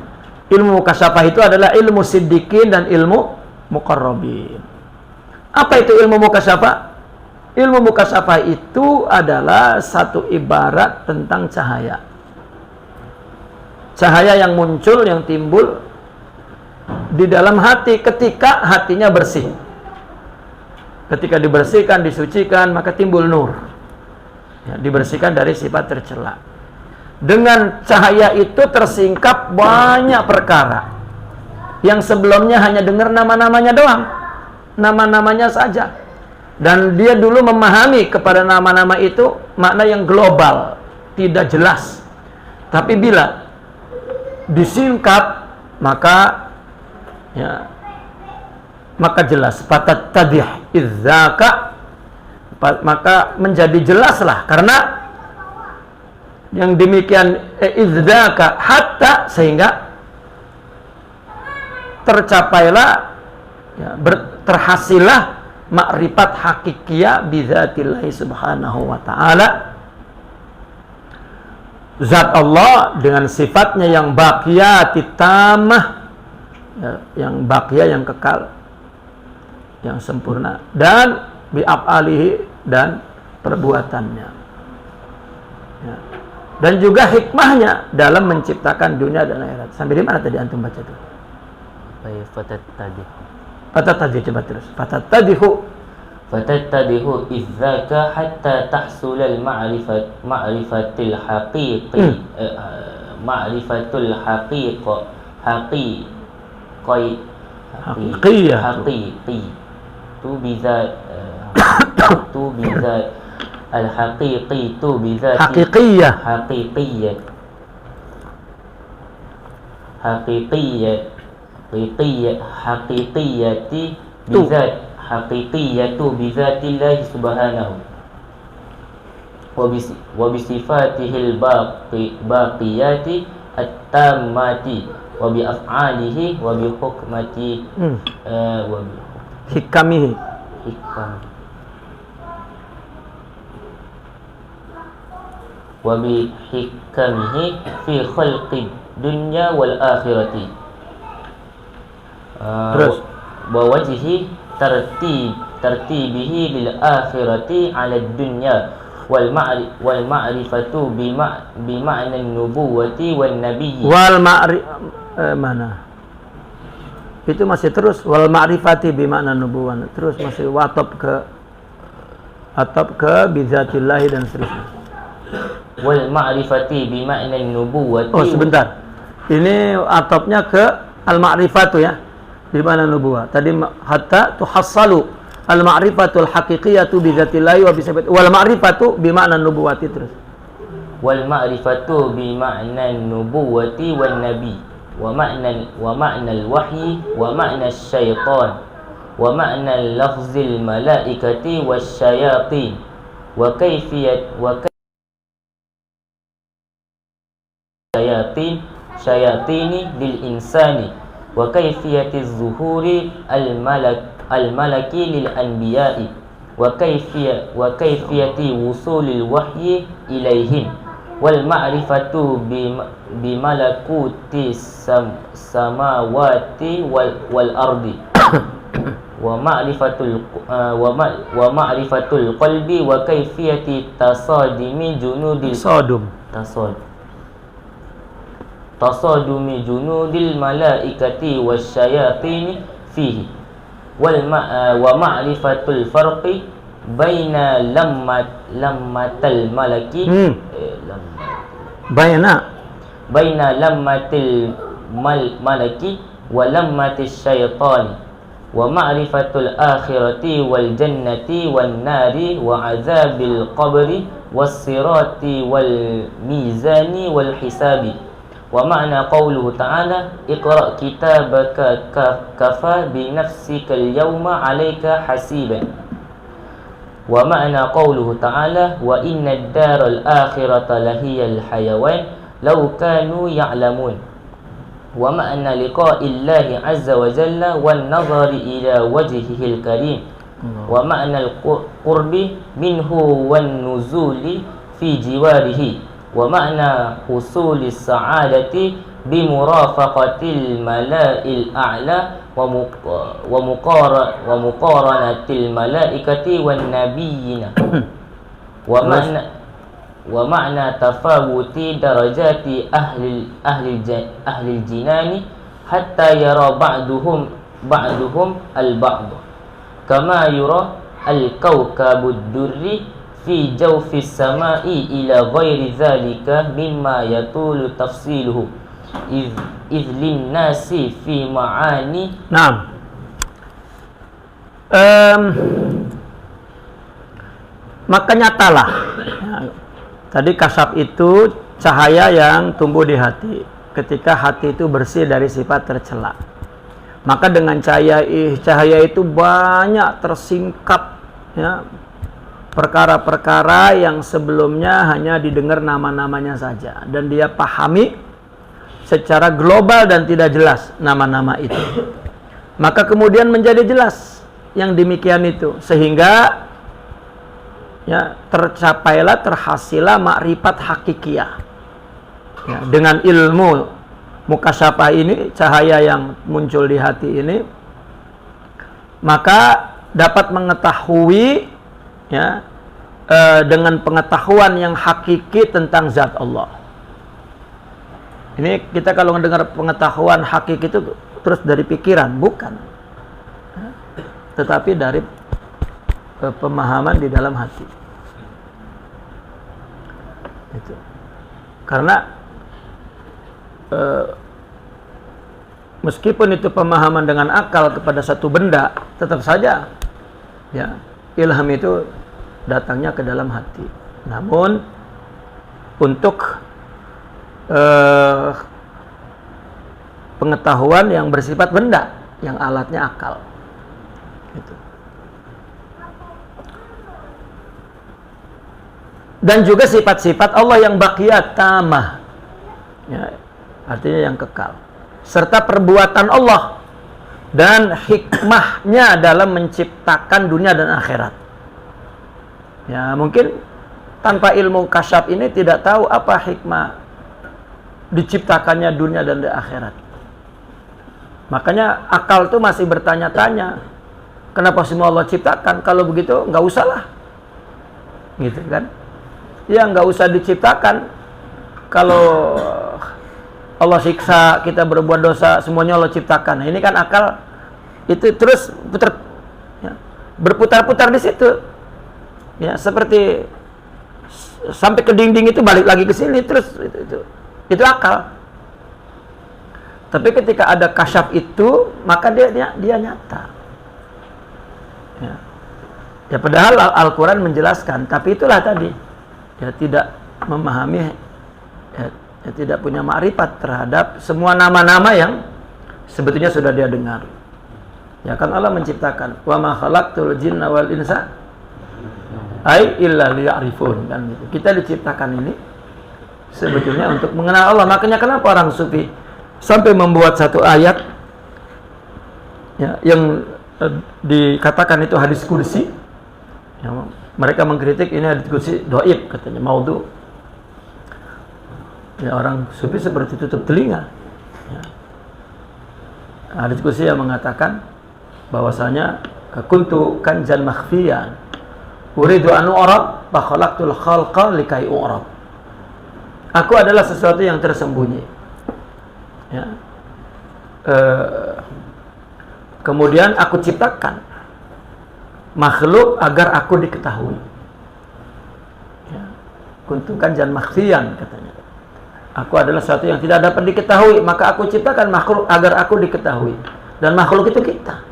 [SPEAKER 1] Ilmu mukasyafah itu adalah ilmu siddiqin dan ilmu muqarrabin. Apa itu ilmu mukasyafah? Ilmu mukasyafah itu adalah satu ibarat tentang cahaya. Cahaya yang muncul, yang timbul di dalam hati ketika hatinya bersih. Ketika dibersihkan, disucikan, maka timbul nur. Ya, dibersihkan dari sifat tercela. Dengan cahaya itu tersingkap banyak perkara yang sebelumnya hanya dengar nama-namanya doang, nama-namanya saja, dan dia dulu memahami kepada nama-nama itu makna yang global, tidak jelas. Tapi bila disingkap, maka ya, maka jelas. Fatattadih idzaka, maka menjadi jelaslah, karena yang demikian idzaka hatta, sehingga tercapailah ya, terhasillah makrifat hakikiyah bidzatillahi subhanahu wa ta'ala, zat Allah dengan sifatnya yang baqiyati tamah, ya, yang baqiyah, yang kekal, yang sempurna, dan bi'af'alihi, dan perbuatannya, ya. Dan juga hikmahnya dalam menciptakan dunia dan akhirat. Sampai di mana tadi antum baca itu? Fatattadih, coba terus.
[SPEAKER 2] Fatattadihu idzaka hatta tahsul ma'rifatil haqiqi ma'rifatul haqiqi tu bizat al-haqiqi tu bizat haqiqiyati bizat haqiqiyatu bizatillahi subhanahu wa bisifatihil baqiyati at-tammati wa bi af'alihi wa bi hukmati wa bi
[SPEAKER 1] hikamihi
[SPEAKER 2] wa bi hikamihi fi khalqid dunya wal akhirati
[SPEAKER 1] terus
[SPEAKER 2] wa wajhi tartibihi lil akhirati 'ala dunya wal ma'rifatu bi ma'na an-nubuwati wan nabiyyi
[SPEAKER 1] mana itu masih terus wal ma'rifati bi ma'na nubuwah, terus masih atap ke bizatillahi dan seterusnya.
[SPEAKER 2] Wal ma'rifati bi ma'na an-nubuwati.
[SPEAKER 1] Oh sebentar, ini atapnya ke al ma'rifatu ya, bi ma'na nubuwah. Tadi hatta tuhassalu al ma'rifatul haqiqiyatu bi dzatillahi wa bi sifat wal ma'rifatu bi ma'na nubuwati, terus
[SPEAKER 2] wal ma'rifatu bi ma'na an-nubuwati wan nabi wa ma'na al-wahyi wa ma'na asy-syaitan wa ma'na lafzil malaikati wasyayatin wa kayfiyat syayatini lil insani wa kayfiyatiz zuhuri al-malaki lil anbiya'i wa kayfiyati wusulil wahyi ilaihim wal ma'rifatu bi malakuti samawati wal ardi wa ma'rifatul qalbi wa kayfiyati tasadumi junudil tasadumi junudil malaikati wasyayatini fihi wa ma'rifatul farqi baina lammatal malaki baina lammatil malaki wa lammatis syaitani wa ma'rifatul akhirati wal jannati wan nari wa azabil qabri was sirati wal mizani wal hisabi wa ma'na qawluhu ta'ala iqra' kitabaka kafa bi nafsikal yawma 'alayka hasiban wa ma'na qawluhu ta'ala wa innad daral akhirata lahiyal hayawan law kanu ya'lamun. Wa ma'na liqa'illahi 'azza wa jalla wan nazari ila wajhihil karim. Wa ma'na al-qurbi minhu wan nuzuli fi jiwarihi. Wa ma'na husulis sa'adati bimurafaqatil mala'il a'la wa muqaranatil malaikati wan nabiyina. Wa ma'na tafawuti darajati ahli jinani hatta yara ba'duhum al-ba'd kama yura al-kawkabud durri fi jawfis sama'i ila ghairi dhalika mimma yatulu tafsiluhu idh nasi fi ma'ani.
[SPEAKER 1] Naam. Maka nyatalah, tadi kasab itu cahaya yang tumbuh di hati. Ketika hati itu bersih dari sifat tercela, maka dengan cahaya itu banyak tersingkap, ya, perkara-perkara yang sebelumnya hanya didengar nama-namanya saja, dan dia pahami secara global dan tidak jelas nama-nama itu. Maka kemudian menjadi jelas yang demikian itu, sehingga ya terhasilah makrifat hakikiyah. Ya, dengan ilmu mukasyafah ini, cahaya yang muncul di hati ini, maka dapat mengetahui, ya, dengan pengetahuan yang hakiki tentang zat Allah. Ini kita kalau mendengar pengetahuan hakiki itu terus dari pikiran, bukan, tetapi dari pemahaman di dalam hati. Itu. Karena meskipun itu pemahaman dengan akal kepada satu benda, tetap saja, ya, ilham itu datangnya ke dalam hati. Namun untuk pengetahuan yang bersifat benda, yang alatnya akal, gitu. Dan juga sifat-sifat Allah yang baqiyat tamah, ya, artinya yang kekal, serta perbuatan Allah dan hikmahnya dalam menciptakan dunia dan akhirat. Ya, mungkin tanpa ilmu kasyaf ini tidak tahu apa hikmah diciptakannya dunia dan akhirat. Makanya akal itu masih bertanya-tanya, kenapa semua Allah ciptakan? Kalau begitu nggak usah lah, gitu kan? Ya, nggak usah diciptakan. Kalau Allah siksa kita berbuat dosa, semuanya Allah ciptakan. Nah, ini kan akal itu terus berputar-putar di situ, ya, seperti sampai ke dinding itu balik lagi ke sini terus, itu akal. Tapi ketika ada kasyaf itu, maka dia nyata. Ya, padahal Al-Quran menjelaskan, tapi itulah tadi, ya, tidak memahami, ya, tidak punya makrifat terhadap semua nama-nama yang sebetulnya sudah dia dengar. Ya kan Allah menciptakan, wa ma khalaqtul jinna wal insa ai illa liya'rifun, kan gitu. Kita diciptakan ini sebetulnya untuk mengenal Allah. Makanya kenapa orang sufi sampai membuat satu ayat, ya, yang dikatakan itu hadis kursi, ya, mereka mengkritik ini hadis kursi dhaif, katanya maudhu. Ya, orang sufi seperti tutup telinga, ya. Hadis kursi yang mengatakan bahwasanya kuntu kanjan makhfiyan uridu an u'rab fa khalaqtul khalqa likai u'rab. Aku adalah sesuatu yang tersembunyi, ya. Kemudian aku ciptakan makhluk agar aku diketahui, ya. Kuntu kanjan makhfiyan, katanya. Aku adalah sesuatu yang tidak dapat diketahui, maka aku ciptakan makhluk agar aku diketahui. Dan makhluk itu kita.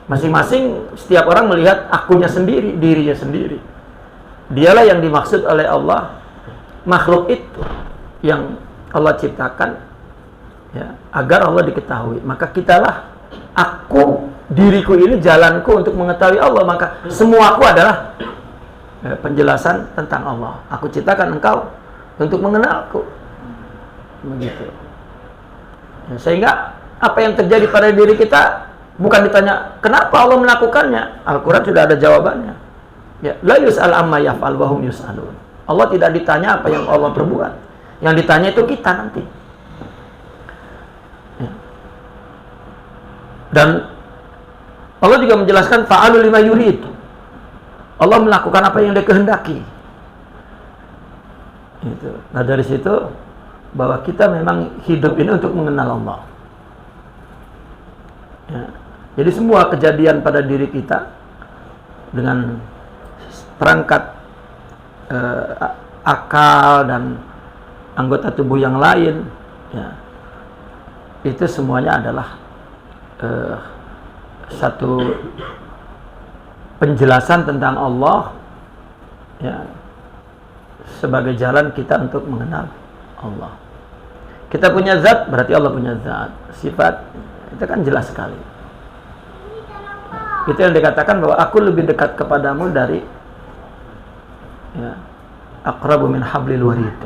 [SPEAKER 1] Masing-masing, setiap orang melihat akunya sendiri, dirinya sendiri. Dialah yang dimaksud oleh Allah, makhluk itu yang Allah ciptakan, ya, agar Allah diketahui. Maka kitalah, aku, diriku ini jalanku untuk mengetahui Allah. Maka semua aku adalah penjelasan tentang Allah. Aku ciptakan engkau untuk mengenalku. begitu. Ya, sehingga apa yang terjadi pada diri kita bukan ditanya kenapa Allah melakukannya. Al-Quran sudah ada jawabannya. Ya, la yus'al amma yaf'al wa hum yus'alun. Allah tidak ditanya apa yang Allah perbuat. Yang ditanya itu kita nanti. Ya. Dan Allah juga menjelaskan fa'alu lima yurid. Allah melakukan apa yang Dia kehendaki. Itu. Nah dari situ bahwa kita memang hidup ini untuk mengenal Allah. Ya. Jadi semua kejadian pada diri kita dengan perangkat akal dan anggota tubuh yang lain, ya, itu semuanya adalah satu penjelasan tentang Allah, ya, sebagai jalan kita untuk mengenal Allah. Kita punya zat, berarti Allah punya zat. Sifat, itu kan jelas sekali. Itu yang dikatakan bahwa aku lebih dekat kepadamu dari, ya, aqrabu min hablil warid.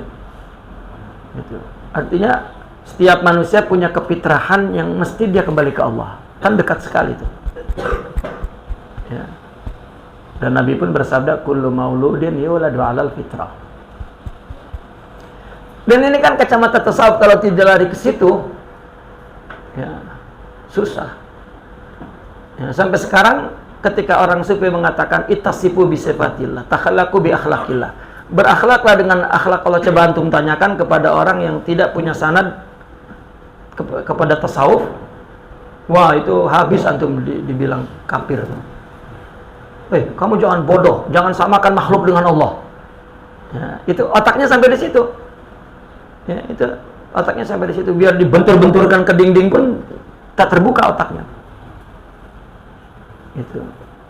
[SPEAKER 1] Itu. Artinya setiap manusia punya kefitrahan yang mesti dia kembali ke Allah. Kan dekat sekali itu. Ya. Dan Nabi pun bersabda, kullu mauludin yuladu 'alal fitrah. Dan ini kan kacamata tasawuf, kalau tidak lari ke situ, ya, susah. Ya, sampai sekarang ketika orang sufi mengatakan ittasifu bi sifatillah, takhallaqu bi akhlaqillah. Berakhlaklah dengan akhlak Allah. Coba antum tanyakan kepada orang yang tidak punya sanad kepada tasawuf. Wah, itu habis antum dibilang kafir. Kamu jangan bodoh, jangan samakan makhluk dengan Allah. Ya, itu otaknya sampai di situ. Ya, itu otaknya sampai di situ. Biar dibentur-benturkan ke dinding pun tak terbuka otaknya.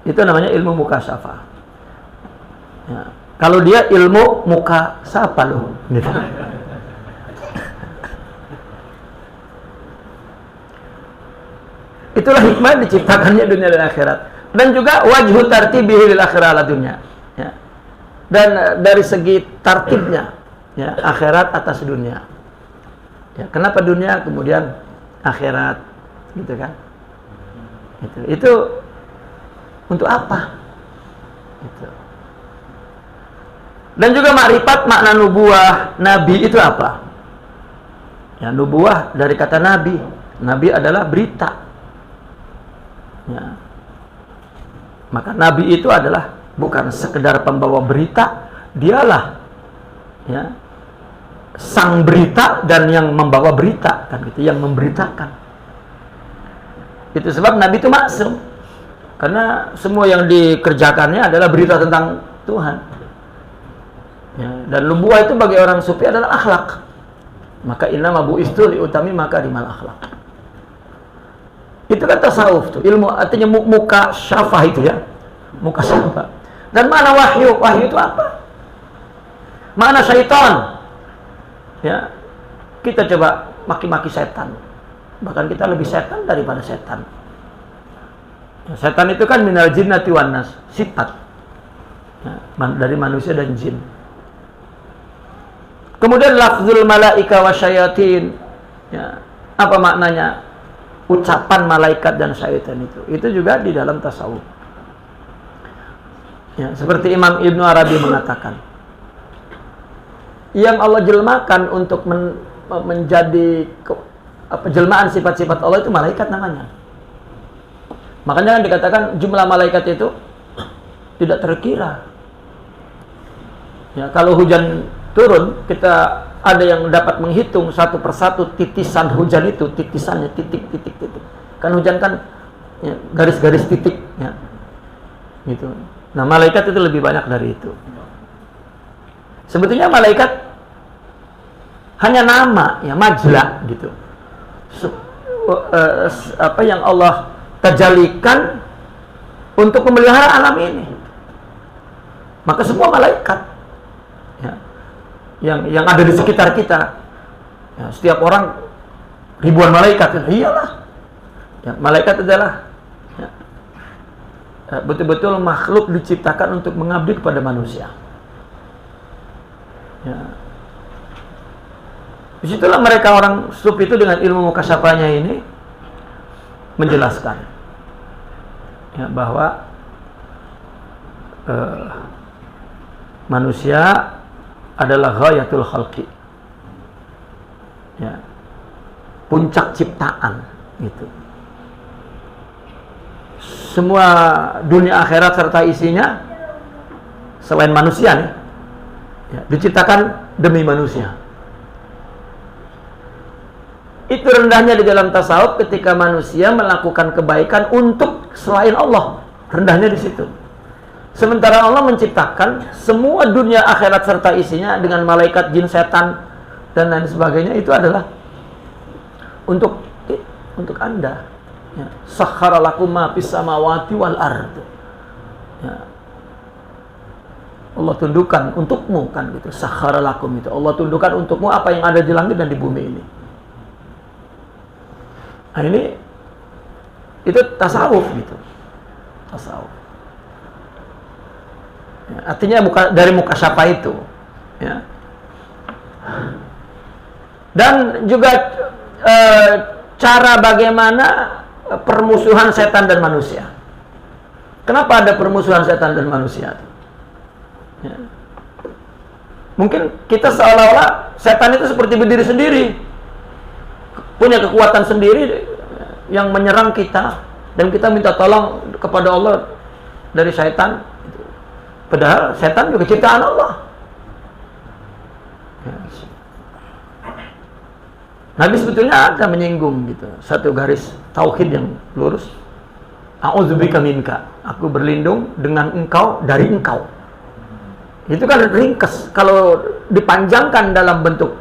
[SPEAKER 1] Itu namanya ilmu mukasyafah. Ya. Kalau dia ilmu mukasyafah loh, gitu. Itulah hikmah diciptakannya dunia dan akhirat. Dan juga wajhu tartibihi lil akhirah ala dunya. Ya. Dan dari segi tartibnya, ya, akhirat atas dunia. Ya, kenapa dunia kemudian akhirat, gitu kan? Itu untuk apa? Itu. Dan juga makrifat makna nubuah, nabi itu apa? Ya, nubuah dari kata nabi. Nabi adalah berita. Ya. Maka nabi itu adalah bukan sekedar pembawa berita, dialah, ya, sang berita dan yang membawa berita, kan gitu, yang memberitakan. Itu sebab nabi itu maksum. Karena semua yang dikerjakannya adalah berita tentang Tuhan. Ya, dan nubuah itu bagi orang sufi adalah akhlak. Maka innama bu'istu liutami makarimal akhlak. Itu kan tasawuf tuh, ilmu artinya muka syafah itu, ya. Muka syafah. Dan mana wahyu? Wahyu itu apa? Mana syaitan? Ya. Kita coba maki-maki setan. Bahkan kita lebih setan daripada setan. Setan itu kan minal jinnati wan nas, sifat, ya, dari manusia dan jin. Kemudian lafzul malaika wasyayatin, ya, apa maknanya ucapan malaikat dan syaitan itu juga di dalam tasawuf. Ya, seperti Imam Ibnu Arabi mengatakan, yang Allah jelmakan untuk menjadi jelmaan sifat-sifat Allah itu malaikat namanya. Makanya kan dikatakan jumlah malaikat itu tidak terkira. Ya, kalau hujan turun, kita ada yang dapat menghitung satu persatu titisan hujan itu, titisannya titik. Kan hujan kan, ya, garis-garis titik, ya. Gitu. Nah, malaikat itu lebih banyak dari itu. Sebetulnya malaikat hanya nama, ya, majla gitu. Apa yang Allah tajalikan untuk memelihara alam ini. Maka semua malaikat, ya, yang ada di sekitar kita, ya, setiap orang ribuan malaikat, iyalah, ya, malaikat adalah, ya, betul-betul makhluk diciptakan untuk mengabdi kepada manusia. Ya. Disitulah mereka orang sufi itu dengan ilmu mukasyafahnya ini menjelaskan ya, bahwa manusia adalah ghayatul khalqi, ya, puncak ciptaan gitu. Semua dunia akhirat serta isinya selain manusia nih, ya, diciptakan demi manusia. Itu rendahnya di dalam tasawuf ketika manusia melakukan kebaikan untuk selain Allah. Rendahnya di situ. Sementara Allah menciptakan semua dunia akhirat serta isinya dengan malaikat, jin, setan dan lain sebagainya, itu adalah untuk Anda. Ya. Sakhkhara lakum ma fis samawati wal ard. Ya. Allah tundukkan untukmu kan gitu. Sakhkhara lakum itu. Allah tundukkan untukmu apa yang ada di langit dan di bumi ini. Nah, ini itu tasawuf gitu. Tasawuf. Ya, artinya dari mukasyafah itu, ya. Dan juga cara bagaimana permusuhan setan dan manusia. Kenapa ada permusuhan setan dan manusia? Ya. Mungkin kita seolah-olah setan itu seperti berdiri sendiri, punya kekuatan sendiri yang menyerang kita, dan kita minta tolong kepada Allah dari setan. Padahal setan juga ciptaan Allah. Nabi sebetulnya ada menyinggung gitu, satu garis tauhid yang lurus. A'udzubika minka, aku berlindung dengan engkau dari engkau. Itu kan ringkas. Kalau dipanjangkan dalam bentuk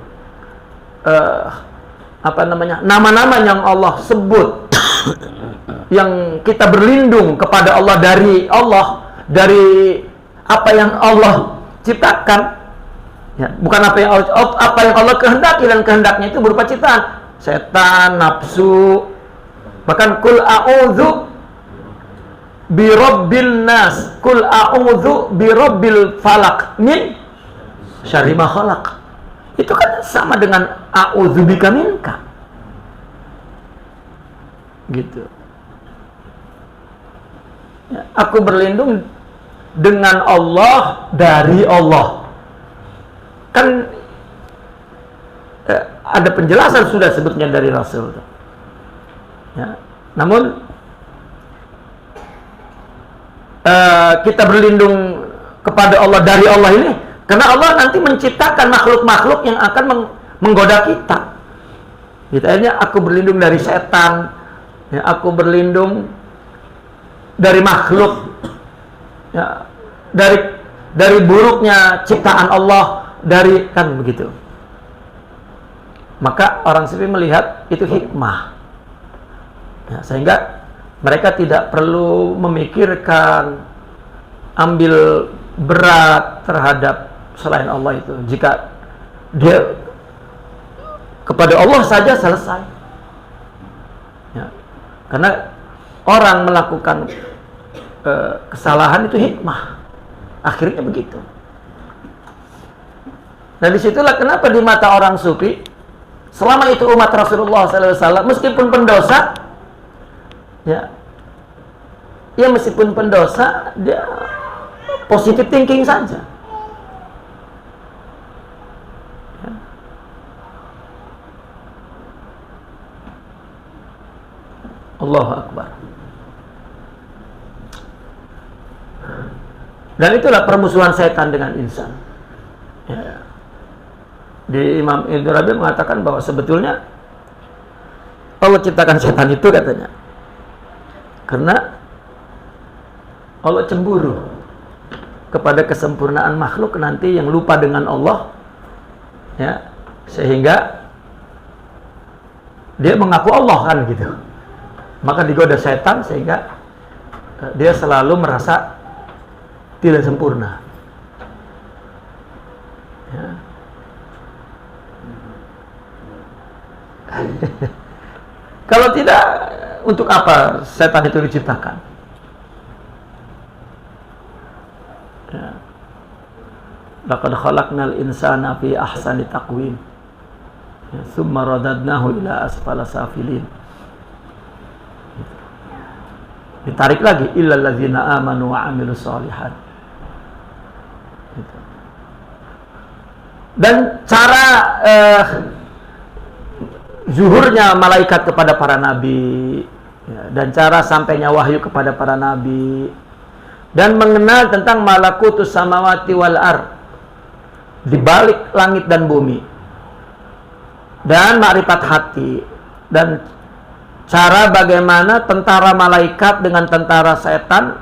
[SPEAKER 1] nama-nama yang Allah sebut, yang kita berlindung kepada Allah dari apa yang Allah ciptakan, ya, bukan apa yang Allah kehendaki, dan kehendaknya itu berupa ciptaan setan, nafsu, bahkan kul a'udzu birabbil nas, kul a'udzu birabbil falaq min syarri ma khalaq. Itu kan sama dengan a'udzubika minka gitu ya, aku berlindung dengan Allah dari Allah. Kan ada penjelasan sudah sebetulnya dari Rasul ya. Namun kita berlindung kepada Allah dari Allah ini karena Allah nanti menciptakan makhluk-makhluk yang akan menggoda kita gitu. Akhirnya aku berlindung dari setan ya, aku berlindung dari makhluk ya, dari buruknya ciptaan Allah, dari kan begitu. Maka orang sufi melihat itu hikmah ya, sehingga mereka tidak perlu memikirkan ambil berat terhadap selain Allah itu. Jika dia kepada Allah saja selesai ya. Karena orang melakukan kesalahan itu hikmah, akhirnya begitu. Nah, disitulah kenapa di mata orang sufi, selama itu umat Rasulullah SAW, meskipun pendosa, ya meskipun pendosa, dia positive thinking saja. Ya. Allahu Akbar. Dan itulah permusuhan setan dengan insan. Ya. Di Imam Ibn Rabi mengatakan bahwa sebetulnya Allah ciptakan setan itu katanya karena Allah cemburu kepada kesempurnaan makhluk nanti yang lupa dengan Allah ya, sehingga dia mengaku Allah kan gitu. Maka digoda setan sehingga dia selalu merasa tidak sempurna ya. Kalau tidak, untuk apa setan itu diciptakan ya. Laqad khalaqnal insana fi ahsani taqwim. Ya, summa radadnahu ila asfala safilin. Ditarik lagi illal ladzina amanu wa amilus shalihat. Gitu. Dan cara zuhurnya malaikat kepada para nabi, ya, dan cara sampainya wahyu kepada para nabi, dan mengenal tentang malakutus samawati wal ard, di balik langit dan bumi, dan makrifat hati, dan cara bagaimana tentara malaikat dengan tentara setan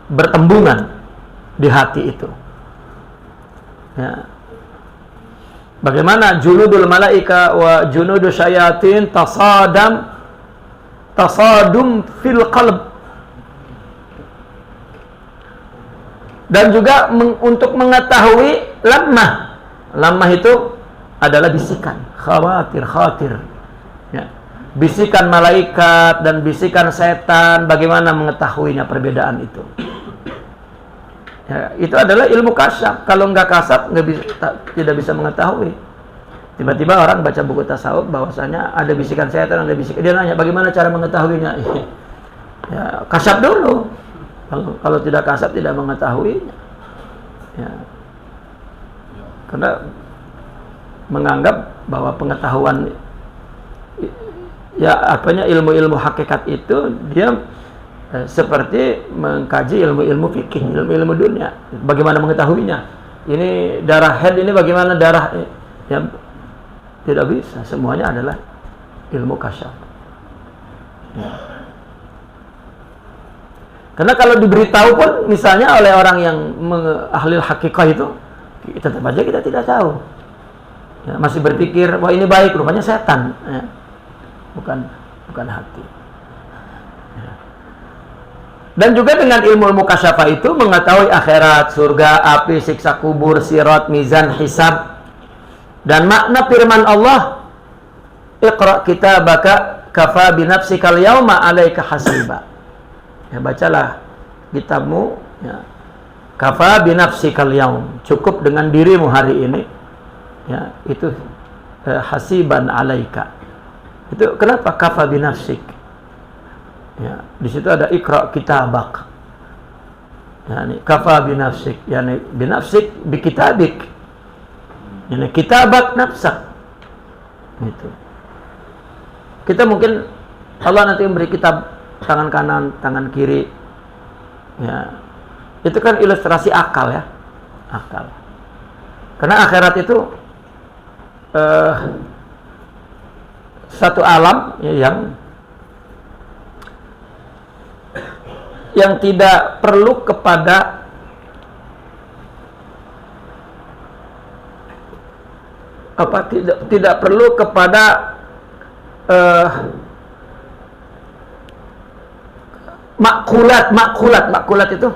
[SPEAKER 1] bertembungan di hati itu. Ya. Bagaimana junudul malaika wa junudu syayatin tasadum fil qalb. Dan juga untuk mengetahui lamah. Lamah itu adalah bisikan, khawatir. Ya. Bisikan malaikat dan bisikan setan, bagaimana mengetahuinya perbedaan itu. Ya, itu adalah ilmu kasyaf. Kalau nggak kasyaf, tidak bisa mengetahui. Tiba-tiba orang baca buku tasawuf bahwasanya ada bisikan setan, ada bisikan. Dia nanya, bagaimana cara mengetahuinya? Ya, kasyaf dulu. Kalau tidak kasyaf, tidak mengetahuinya. Ya. Karena menganggap bahwa pengetahuan, ya apanya, ilmu-ilmu hakikat itu dia seperti mengkaji ilmu-ilmu fikih, ilmu-ilmu dunia. Bagaimana mengetahuinya? Ini darah head, ini bagaimana darah? Ya, tidak bisa. Semuanya adalah ilmu kasyaf. Ya. Karena kalau diberitahu pun, misalnya oleh orang yang ahli hakikat itu, tetap aja kita tidak tahu. Ya, masih berpikir, wah ini baik, rupanya setan. Ya. Bukan hati. Ya. Dan juga dengan ilmu kasyafah itu mengetahui akhirat, surga, api, siksa kubur, sirat, mizan, hisab, dan makna firman Allah, Iqra kitabaka kafa binafsikal yauma 'alaika hasiba. Ya, bacalah kitabmu, ya. Kafa binafsikal yaum, cukup dengan dirimu hari ini. Ya, itu hasiban 'alaika. Itu kenapa kafa binafsik? Ya, di situ ada Iqra kitabak. Yani kafa binafsik, yani binafsik bikitabik. Yani kitabak nafsak. Gitu. Kita mungkin Allah nanti memberi kitab tangan kanan, tangan kiri. Ya. Itu kan ilustrasi akal, ya. Akal. Karena akhirat itu satu alam, ya, yang tidak perlu kepada tidak perlu kepada makulat itu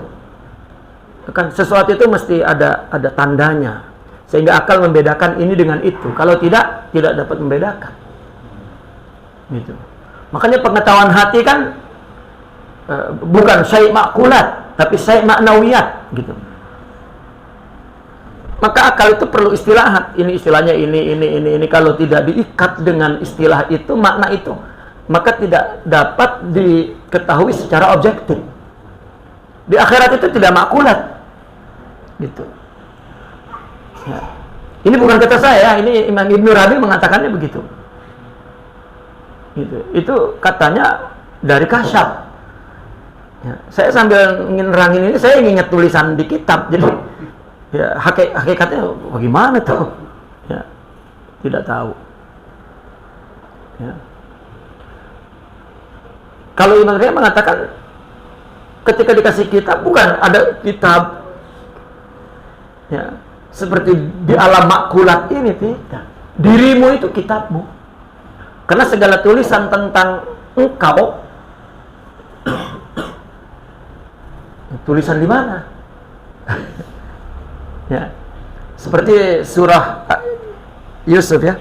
[SPEAKER 1] kan sesuatu itu mesti ada tandanya sehingga akal membedakan ini dengan itu. Kalau tidak dapat membedakan. Gitu. Makanya pengetahuan hati kan bukan syai' makulat, tapi syai' maknawiyat, gitu. Maka akal itu perlu istilahat. Ini istilahnya ini. Kalau tidak diikat dengan istilah itu, makna itu, maka tidak dapat diketahui secara objektif. Di akhirat itu tidak makulat, gitu. Ya. Ini bukan kata saya, ini Imam Ibnu Rabi mengatakannya begitu. Gitu. Itu katanya dari kasyaf. Ya, saya sambil nerangin ini, saya ingat tulisan di kitab. Jadi ya hakikatnya bagaimana tuh? Ya, tidak tahu. Ya. Kalau Imam Rabi mengatakan ketika dikasih kitab, bukan ada kitab, ya, seperti di alam makulat ini, tidak. Dirimu itu kitabmu. Karena segala tulisan tentang engkau, tulisan di mana? Ya, seperti surah Yusuf, ya.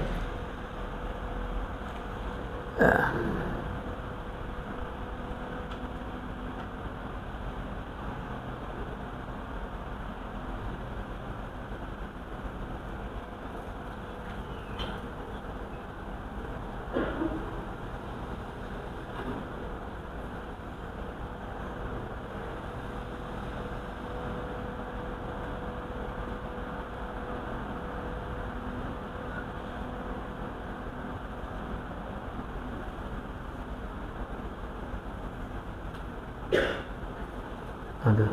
[SPEAKER 1] Aduh.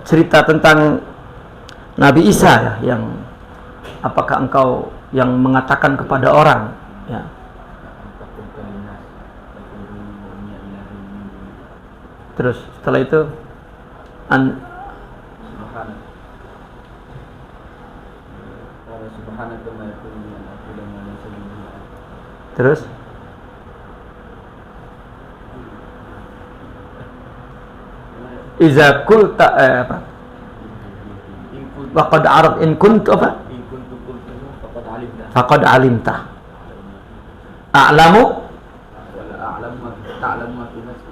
[SPEAKER 1] Cerita tentang Nabi Isa ya, yang apakah engkau yang mengatakan kepada orang ya. Terus setelah itu terus iza qulta apa? Wa qad araf in kuntu apa? Faqad alimta. A'lamu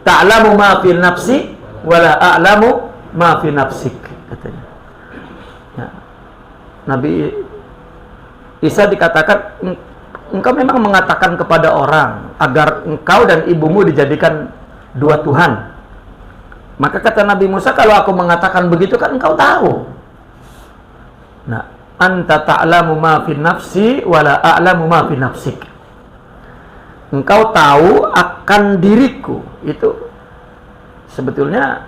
[SPEAKER 1] ta'lamu ma fi nafsi wa la a'lamu ma fi nafsik, katanya. Ya. Nabi Isa dikatakan, engkau memang mengatakan kepada orang agar engkau dan ibumu dijadikan dua Tuhan. Maka kata Nabi Musa, kalau aku mengatakan begitu kan engkau tahu. Nah, anta ta'lamu ma fi nafsi wa la a'lamu ma fi nafsik. Engkau tahu akan diriku. Itu sebetulnya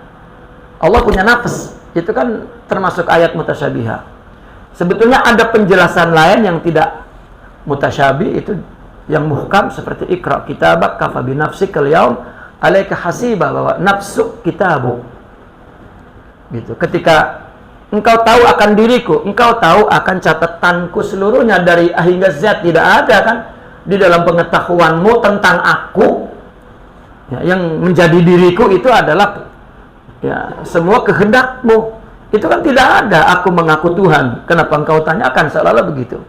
[SPEAKER 1] Allah punya nafs. Itu kan termasuk ayat mutasyabihah. Sebetulnya ada penjelasan lain yang tidak mutasyabih, itu yang muhkam seperti Iqra kitabak kafa bi nafsikal yaum alaika hasibah, bahwa nafsu kitabu. Gitu. Ketika engkau tahu akan diriku, engkau tahu akan catatanku seluruhnya dari A hingga Z. Tidak ada kan di dalam pengetahuanmu tentang aku ya, yang menjadi diriku itu adalah ya semua kehendakmu. Itu kan tidak ada aku mengaku Tuhan. Kenapa engkau tanyakan? Seolah-olah begitu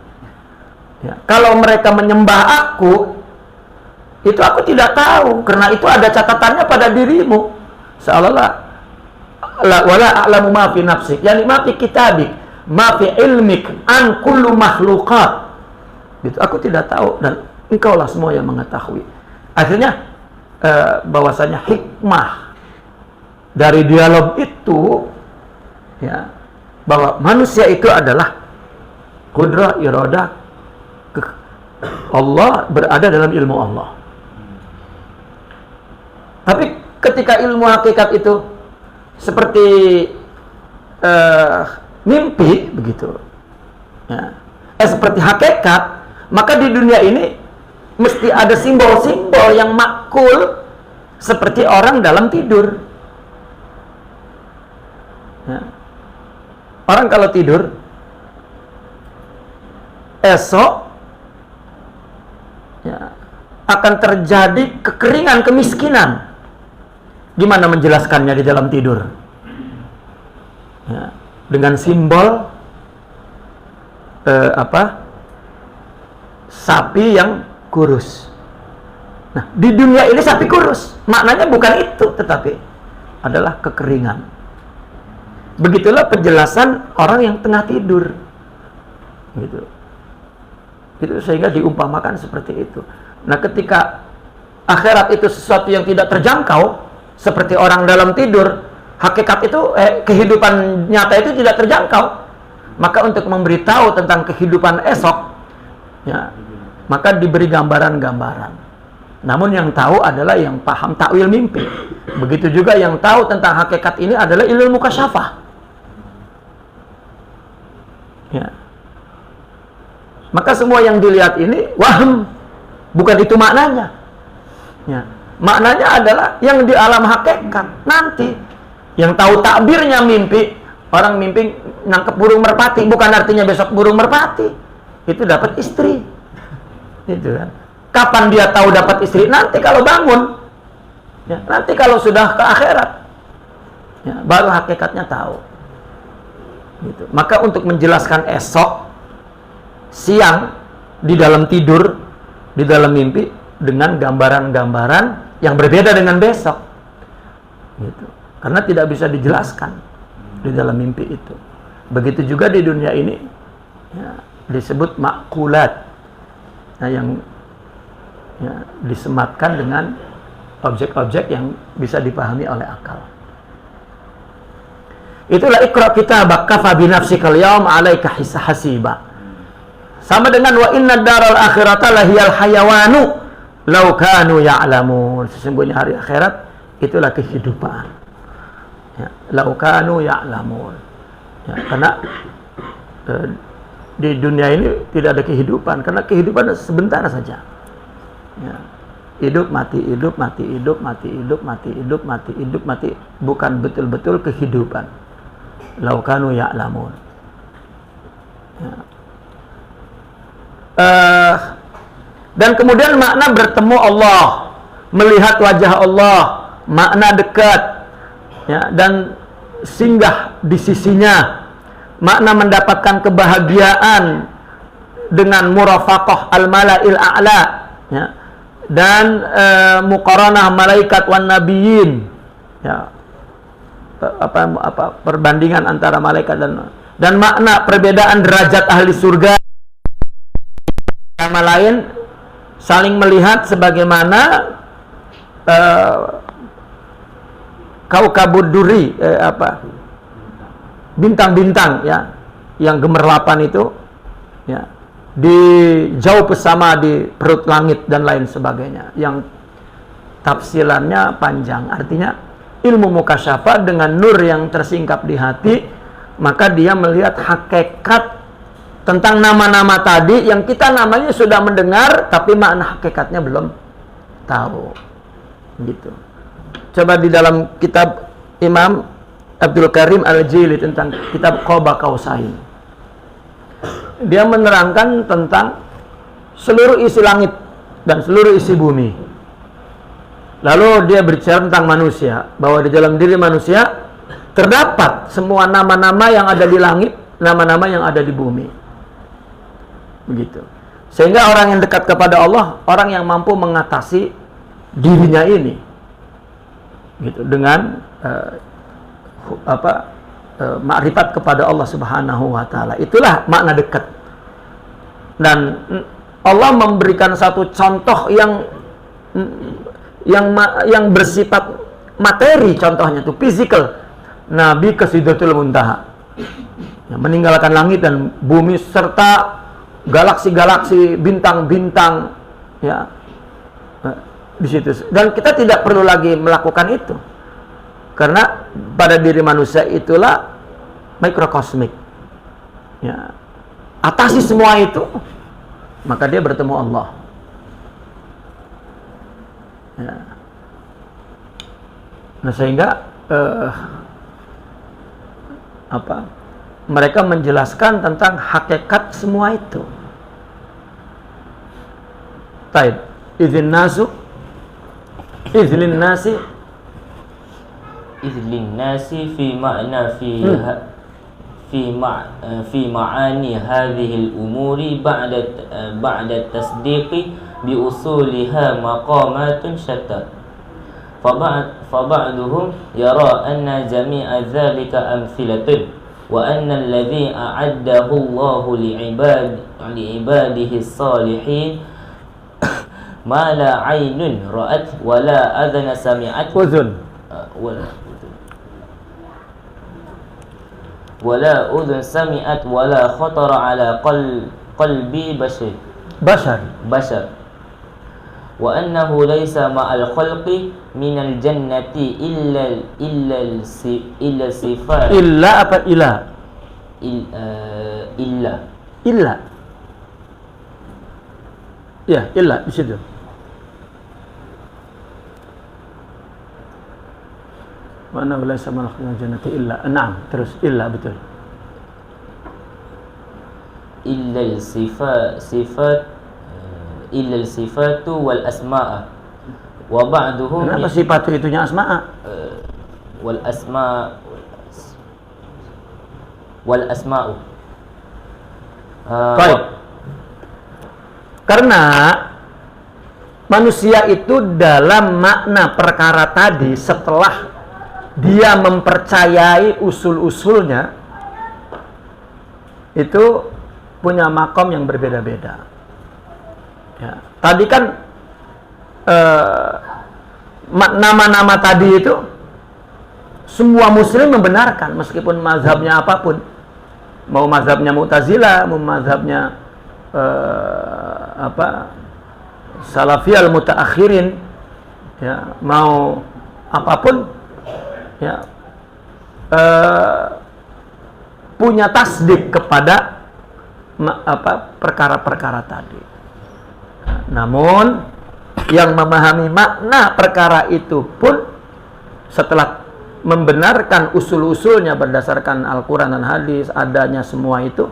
[SPEAKER 1] ya. Kalau mereka menyembah aku, itu aku tidak tahu, karena itu ada catatannya pada dirimu. Seolah-olah wala a'lamu ma fi nafsik, yani ma fi kitabik, ma fi ilmik an kullu makhluqat. Gitu. Aku tidak tahu dan engkaulah semua yang mengetahui. Akhirnya bahwasanya hikmah dari dialog itu ya, bahwa manusia itu adalah qudrah iradah Allah berada dalam ilmu Allah. Tapi ketika ilmu hakikat itu seperti mimpi begitu ya, seperti hakikat, maka di dunia ini mesti ada simbol-simbol yang makul seperti orang dalam tidur ya. Orang kalau tidur esok ya, akan terjadi kekeringan, kemiskinan. Gimana menjelaskannya di dalam tidur? Ya, dengan simbol sapi yang kurus. Nah, di dunia ini sapi kurus, maknanya bukan itu, tetapi adalah kekeringan. Begitulah penjelasan orang yang tengah tidur. Gitu. Itu sehingga diumpamakan seperti itu. Nah, ketika akhirat itu sesuatu yang tidak terjangkau, seperti orang dalam tidur, hakikat itu kehidupan nyata itu tidak terjangkau. Maka untuk memberitahu tentang kehidupan esok ya, maka diberi gambaran-gambaran. Namun yang tahu adalah yang paham takwil mimpi. Begitu juga yang tahu tentang hakikat ini adalah ilmu mukasyafah. Ya. Maka semua yang dilihat ini waham, bukan itu maknanya. Ya. Maknanya adalah yang di alam hakikat. Nanti yang tahu takbirnya mimpi, orang mimpi nangkep burung merpati, bukan artinya besok burung merpati itu dapat istri. Itu kan. Kapan dia tahu dapat istri? Nanti kalau bangun. Ya, nanti kalau sudah ke akhirat. Ya, baru hakikatnya tahu. Gitu. Maka untuk menjelaskan esok, siang, di dalam tidur, di dalam mimpi, dengan gambaran-gambaran yang berbeda dengan besok. Gitu. Karena tidak bisa dijelaskan di dalam mimpi itu. Begitu juga di dunia ini ya, disebut makulat, nah, yang ya, disematkan dengan objek-objek yang bisa dipahami oleh akal. Itulah iqra kitabak kafa bi nafsikal yawma 'alaika hasiba. Sama dengan wa inna daral akhirata lahiyal hayawanu law kanu ya'lamun. Sesungguhnya hari akhirat itulah kehidupan. Ya, law kanu ya'lamun. Ya, karena di dunia ini tidak ada kehidupan, karena kehidupan sebentar saja. Ya. Hidup mati, hidup mati, hidup mati, hidup mati, hidup mati, hidup mati, bukan betul-betul kehidupan. Law kanu ya'lamun. Ya. Dan kemudian makna bertemu Allah, melihat wajah Allah, makna dekat, ya, dan singgah di sisinya, makna mendapatkan kebahagiaan dengan murafaqah al-mala'il a'la, ya, dan muqaranah malaikat wan nabiyyin, ya, perbandingan antara malaikat dan makna perbedaan derajat ahli surga sama lain, saling melihat sebagaimana kaukabud duri, bintang-bintang, ya, yang gemerlapan itu, ya, di jauh bersama di perut langit dan lain sebagainya, yang tafsirannya panjang. Artinya ilmu mukasyafah dengan nur yang tersingkap di hati, maka dia melihat hakikat tentang nama-nama tadi yang kita namanya sudah mendengar, tapi makna hakikatnya belum tahu. Gitu. Coba di dalam kitab Imam Abdul Karim Al-Jili tentang kitab Qaba Qausain, dia menerangkan tentang seluruh isi langit dan seluruh isi bumi. Lalu dia berbicara tentang manusia, bahwa di dalam diri manusia terdapat semua nama-nama yang ada di langit, nama-nama yang ada di bumi. Begitu. Sehingga orang yang dekat kepada Allah, orang yang mampu mengatasi dirinya ini, gitu, dengan makrifat kepada Allah Subhanahu wa taala. Itulah makna dekat. Dan Allah memberikan satu contoh yang bersifat materi, contohnya itu fisikal. Nabi ke Sidratul Muntaha, ya, meninggalkan langit dan bumi serta galaksi-galaksi, bintang-bintang, ya, di situ. Dan kita tidak perlu lagi melakukan itu, karena pada diri manusia itulah mikrokosmik, ya. Atasi semua itu, maka dia bertemu Allah, ya. Nah, sehingga mereka menjelaskan tentang hakikat semua itu. Taib, izin nasi fi ma'na fi ma'ani hadhihi al-umuri ba'da tasdiqi bi usuliha maqamatun shatta. Faba'duhum yara anna jami'a dhalika amthilatun wa anna alladhi a'addahu Allahu li'ibadihi as-salihin ma la 'aynun ra'at wa la adhana sami'at wala udhun sami'at wala khatara ala qalbi bashar wa annahu laysa ma'al khalqi minal jannati illa sifat illa di situ. Wa annahu laysa ma'al khalqi minal jannati illa, na'am, terus illa, betul, illa sifatu wal asma'a wa ba'duhum. Kenapa sifatu itunya asma'a? Wal asma'u. Baik. Karena manusia itu dalam makna perkara tadi, setelah dia mempercayai usul-usulnya, itu punya makom yang berbeda-beda. Ya, tadi kan nama-nama tadi itu semua muslim membenarkan meskipun mazhabnya apapun. Mau mazhabnya Mu'tazilah, mau mazhabnya Salafiyal mutaakhirin, ya, mau apapun, ya, punya tasdik kepada perkara-perkara tadi. Namun yang memahami makna perkara itu pun setelah membenarkan usul-usulnya berdasarkan Al-Quran dan hadis, adanya semua itu,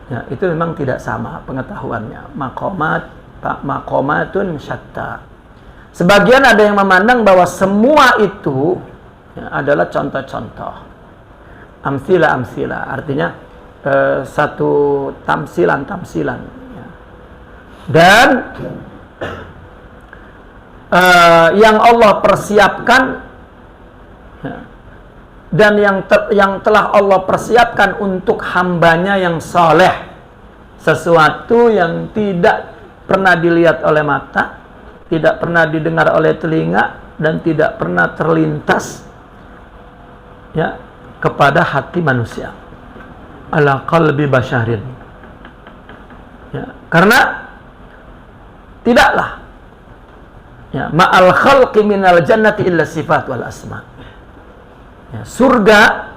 [SPEAKER 1] ya, itu memang tidak sama pengetahuannya. Maqamatun syatta. Sebagian ada yang memandang bahwa semua itu, ya, adalah contoh-contoh, amsila, artinya satu tamsilan, ya. Dan yang Allah persiapkan, ya, dan yang telah Allah persiapkan untuk hambanya yang soleh, sesuatu yang tidak pernah dilihat oleh mata, tidak pernah didengar oleh telinga, dan tidak pernah terlintas, ya, kepada hati manusia, ala qalbi basyarin, ya, karena tidaklah, ya, ma'al khalqi minal jannati illa sifat wal asma. Ya, surga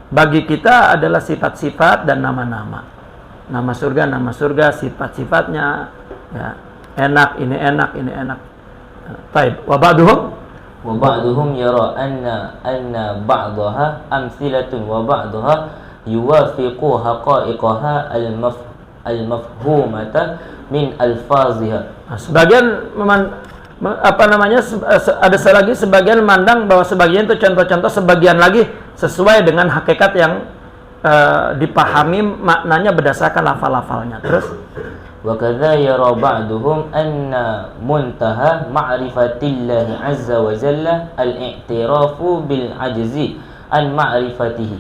[SPEAKER 1] bagi kita adalah sifat-sifat dan nama-nama. Nama surga, sifat-sifatnya, ya, enak, ini enak, ini enak. Baik, wa ba'duhum
[SPEAKER 2] yara anna ba'daha amsilatun wa ba'daha yuwafiqu haqa'iqaha al-mafhumata min alfaziha.
[SPEAKER 1] Nah, sebagian ada lagi sebagian memandang bahwa sebagian itu contoh-contoh, sebagian lagi sesuai dengan hakikat yang dipahami maknanya berdasarkan lafal-lafalnya. Terus
[SPEAKER 2] wa kadza yara ba'duhum anna muntaha ma'rifatillahi azza wa jalla al-i'tirafu bil ajzi an ma'rifatihi.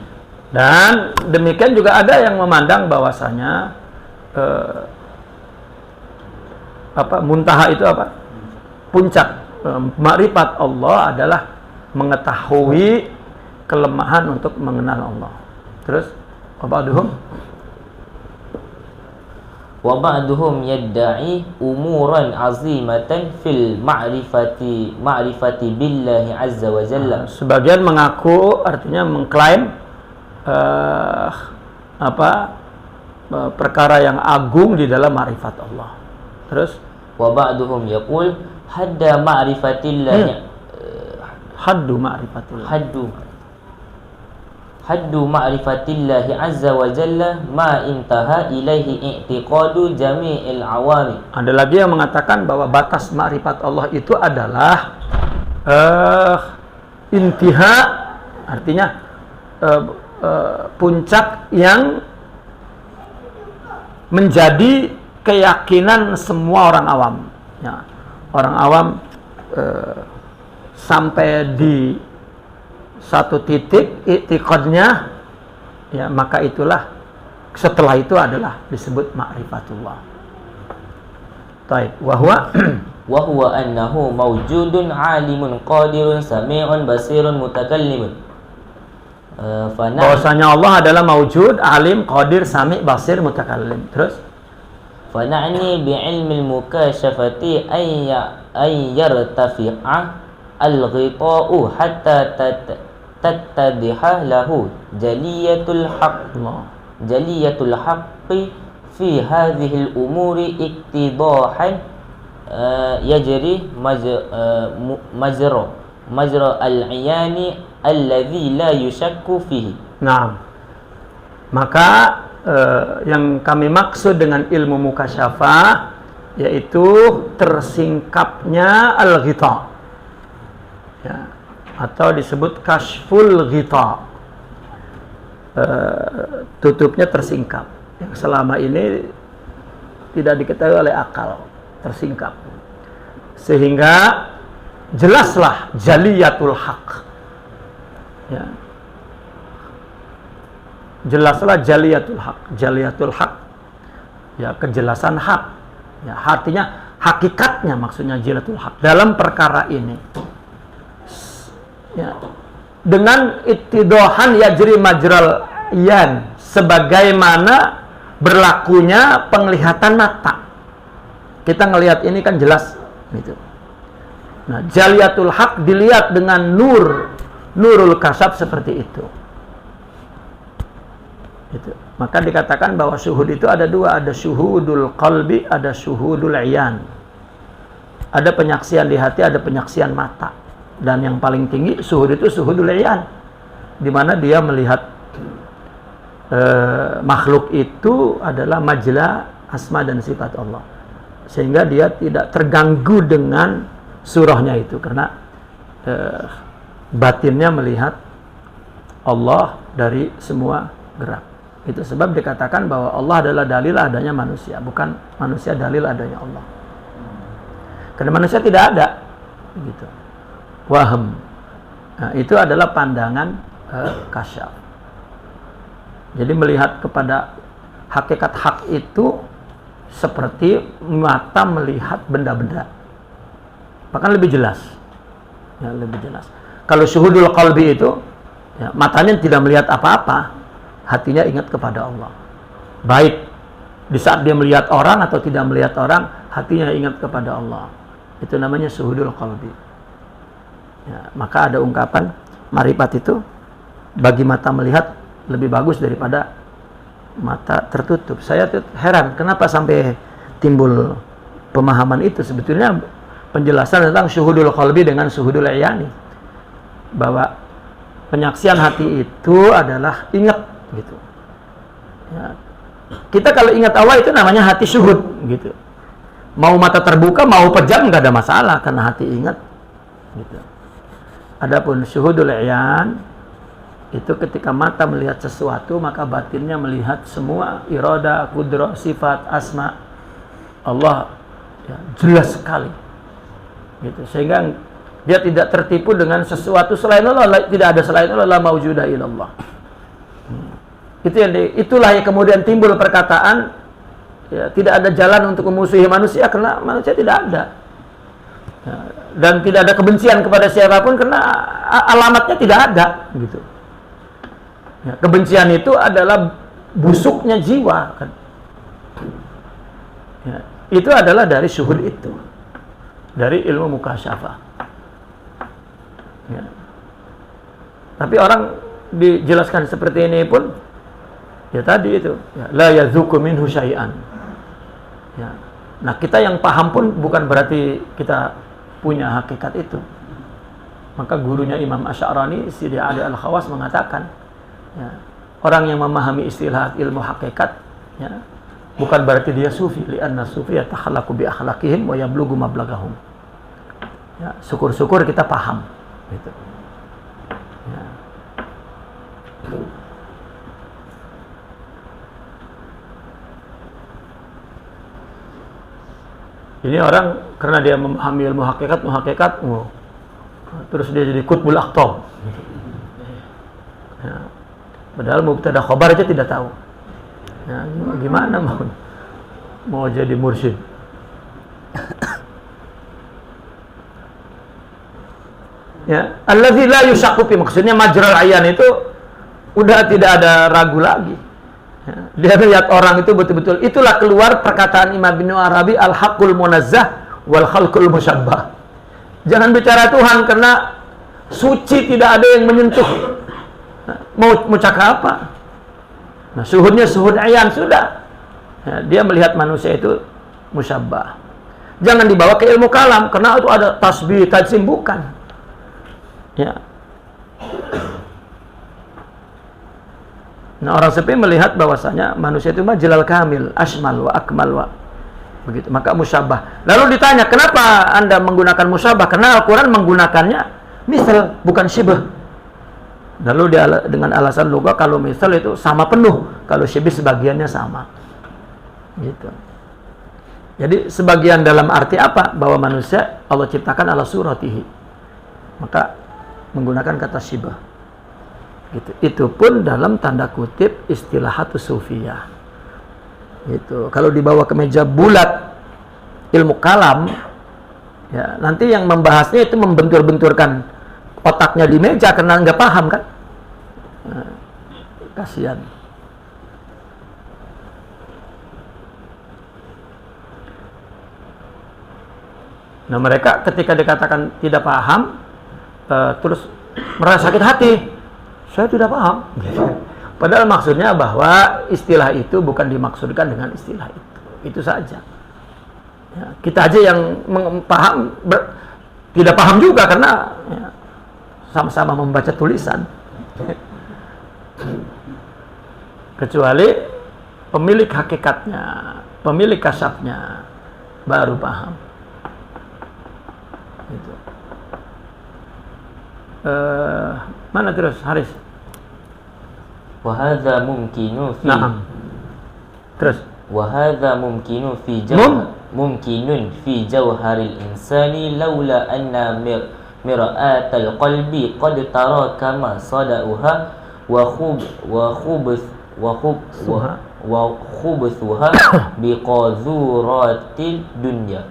[SPEAKER 1] Dan demikian juga ada yang memandang bahwasanya muntaha itu apa? Puncak makrifat Allah adalah mengetahui kelemahan untuk mengenal Allah. Terus wa ba'duhum yadda'i umuran azimatan fil ma'rifati billahi azza wa jalla. Sebagian mengaku, artinya mengklaim perkara yang agung di dalam ma'rifat Allah. Terus
[SPEAKER 2] wa ba'duhum yaqul hadda ma'rifatillah haddu ma'rifatillahi azza wa jalla ma intaha ilaihi i'tiqadu jami'il awami. Ada lagi yang mengatakan bahwa batas ma'rifat Allah itu adalah intiha, artinya puncak yang menjadi keyakinan semua orang awam, ya. Orang awam sampai di satu titik i'tiqadnya, ya, maka itulah, setelah itu adalah disebut ma'rifatullah. Taib, wa huwa annahu mawjudun alimun qadirun sami'un basirun mutakallimun. Bahwasanya Allah adalah mawjud, alim, qadir, sami', basir, mutakallim. Terus fana'ni bi'ilmil mukashafati ay yartafi'a al-ghita'u hatta tattadiha lahu jaliyatul haqqi fi hadhihi al-umuri iktidahan yajri majra al-'iyani alladhi la yushakku fihi.
[SPEAKER 1] Nah, maka yang kami maksud dengan ilmu mukasyafah yaitu tersingkapnya al-ghita, ya, atau disebut kashful ghita, tutupnya tersingkap, yang selama ini tidak diketahui oleh akal, tersingkap, sehingga jelaslah jaliyatul haq, ya, jelaslah jaliyatul haq, ya, kejelasan hak, ya, artinya hakikatnya, maksudnya jaliyatul haq dalam perkara ini, ya, dengan ittidohan yajri majral yan, sebagaimana berlakunya penglihatan mata. Kita ngelihat ini kan jelas gitu. Nah, jaliyatul haq dilihat dengan nurul kasab seperti itu. Gitu. Maka dikatakan bahwa syuhud itu ada dua, ada syuhudul qalbi, ada syuhudul iyan. Ada penyaksian di hati, ada penyaksian mata. Dan yang paling tinggi syuhud itu syuhudul iyan, di mana dia melihat makhluk itu adalah majla asma dan sifat Allah, sehingga dia tidak terganggu dengan surahnya itu, karena batinnya melihat Allah dari semua gerak. Itu sebab dikatakan bahwa Allah adalah dalil adanya manusia, bukan manusia dalil adanya Allah. Karena manusia tidak ada, gitu. Waham. Nah, itu adalah pandangan kasyaf. Jadi melihat kepada hakikat hak itu seperti mata melihat benda-benda, bahkan lebih jelas, ya, lebih jelas. Kalau syuhudul qalbi itu, ya, matanya tidak melihat apa-apa, hatinya ingat kepada Allah. Baik di saat dia melihat orang atau tidak melihat orang, hatinya ingat kepada Allah. Itu namanya syuhudul qalbi. Ya, maka ada ungkapan marifat itu bagi mata melihat lebih bagus daripada mata tertutup. Saya tuh heran kenapa sampai timbul pemahaman itu. Sebetulnya penjelasan tentang syuhudul qalbi dengan syuhudul iyani, bahwa penyaksian hati itu adalah ingat, gitu. Ya. Kita kalau ingat Allah itu namanya hati syuhud, gitu. Mau mata terbuka, mau pejam nggak ada masalah karena hati ingat, gitu. Adapun syuhudul iyan itu ketika mata melihat sesuatu, maka batinnya melihat semua irada, kudrah, sifat, asma Allah, ya, jelas sekali, gitu. Sehingga dia tidak tertipu dengan sesuatu selain Allah. Tidak ada selain Allah, la maujuda illallah. Itulah yang kemudian timbul perkataan, ya, tidak ada jalan untuk memusuhi manusia karena manusia tidak ada, ya, dan tidak ada kebencian kepada siapapun karena alamatnya tidak ada, gitu. Ya, kebencian itu adalah busuknya jiwa, kan? Ya, itu adalah dari syuhud itu, dari ilmu mukasyafah. Ya. Tapi orang dijelaskan seperti ini pun, ya tadi itu, ya, la yadzuku minhu syai'an. Ya. Nah, kita yang paham pun bukan berarti kita punya hakikat itu. Maka gurunya Imam Asy'arani, Sidi Ali Al-Khawas, mengatakan, ya, orang yang memahami istilah ilmu hakikat, ya, bukan berarti dia sufi, li'anna sufi yatakhallaqu bi akhlaqihim wa yablughu mablagahum. Ya, syukur-syukur kita paham, gitu. Ya. Ini orang karena dia memahami ilmu hakikat, terus dia jadi qutbul aqtab. Ya. Padahal mubtada khobar aja tidak tahu. Ya, gimana mau jadi mursyid? Ya, allazi la yushaqu fi, maksudnya majral ayan itu udah tidak ada ragu lagi. Ya, dia melihat orang itu betul-betul, itulah keluar perkataan Imam Ibnu Arabi, al-haqqul munazzah wal khalqul musyabbah. Jangan bicara Tuhan karena suci, tidak ada yang menyentuh. Mau cakap apa? Nah, syuhudnya syuhud ayan sudah. Ya, dia melihat manusia itu musyabbah. Jangan dibawa ke ilmu kalam karena itu ada tasbih, tajsim, bukan. Ya. Nah, orang sepi melihat bahwasanya manusia itu mah jalal kamil, asmal wa akmal wa begitu. Maka musyabbah. Lalu ditanya, kenapa Anda menggunakan musyabbah? Karena Al-Qur'an menggunakannya misal, bukan syibh. Lalu dia dengan alasan lugah, kalau misal itu sama penuh, kalau syibh sebagiannya sama. Gitu. Jadi sebagian dalam arti apa? Bahwa manusia Allah ciptakan ala suratihi. Maka menggunakan kata syibh. Gitu. Itu pun dalam tanda kutip istilahatus sufiyah. Gitu. Kalau dibawa ke meja bulat ilmu kalam, ya nanti yang membahasnya itu membentur-benturkan otaknya di meja karena nggak paham kan. Kasihan. Nah, mereka ketika dikatakan tidak paham, terus merasa sakit hati. Saya tidak paham. Padahal maksudnya bahwa istilah itu bukan dimaksudkan dengan istilah itu. Itu saja. Ya, kita aja yang paham, tidak paham juga karena ya, sama-sama membaca tulisan. Kecuali pemilik hakikatnya, pemilik kasabnya baru paham. Gitu. Mana terus Haris?
[SPEAKER 2] Wahada mumkinu fi.
[SPEAKER 1] Naam. Terus.
[SPEAKER 2] Wahada mumkinu fi mumkinun fi jawharil insani laula anna mir'atal qalbi qad tara kama sadauha wa khubuthuha biqazuratil dunya.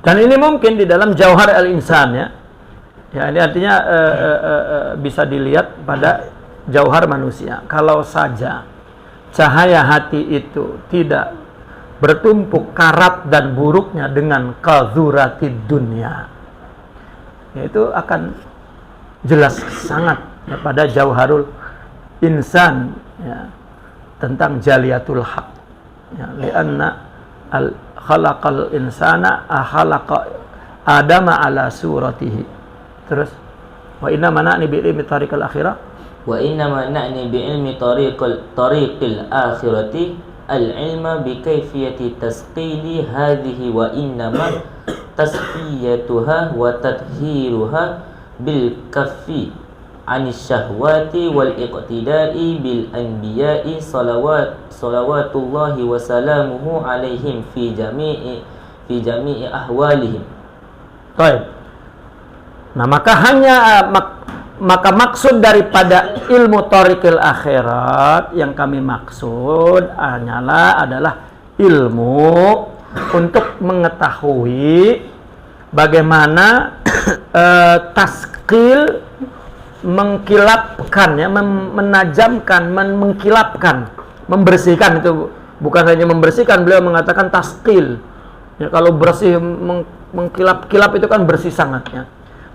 [SPEAKER 1] Dan ini mungkin di dalam jauhar al-insan ya. Ya, ini artinya bisa dilihat pada jauhar manusia. Kalau saja cahaya hati itu tidak bertumpuk karat dan buruknya dengan qadzuratid dunya, itu akan jelas sangat ya, pada jauharul insan ya, tentang jaliyatul haq ya, lianna khalaqal insana khalaqa adama ala suratihi. Terus wa inna mana'ni bi ilmi tariqil akhirah
[SPEAKER 2] wa inna mana'ni bi ilmi tariqil akhirati al-ilma bi kayfiyati tasqili hadhihi wa inna ma tasfiyatuha wa tadhiruha bil kaffi anis syahwati wal iqtida'i bil anbiya'i salawatullahi wa salamuhu alaihim fi jami'i ahwalihim.
[SPEAKER 1] Baik. Nah, maka maksud daripada ilmu thariqil akhirat yang kami maksud adalah ilmu untuk mengetahui bagaimana taskil mengkilapkan ya, menajamkan, mengkilapkan, membersihkan. Itu bukan hanya membersihkan, beliau mengatakan taskil. Ya, kalau bersih mengkilap-kilap itu kan bersih sangat ya.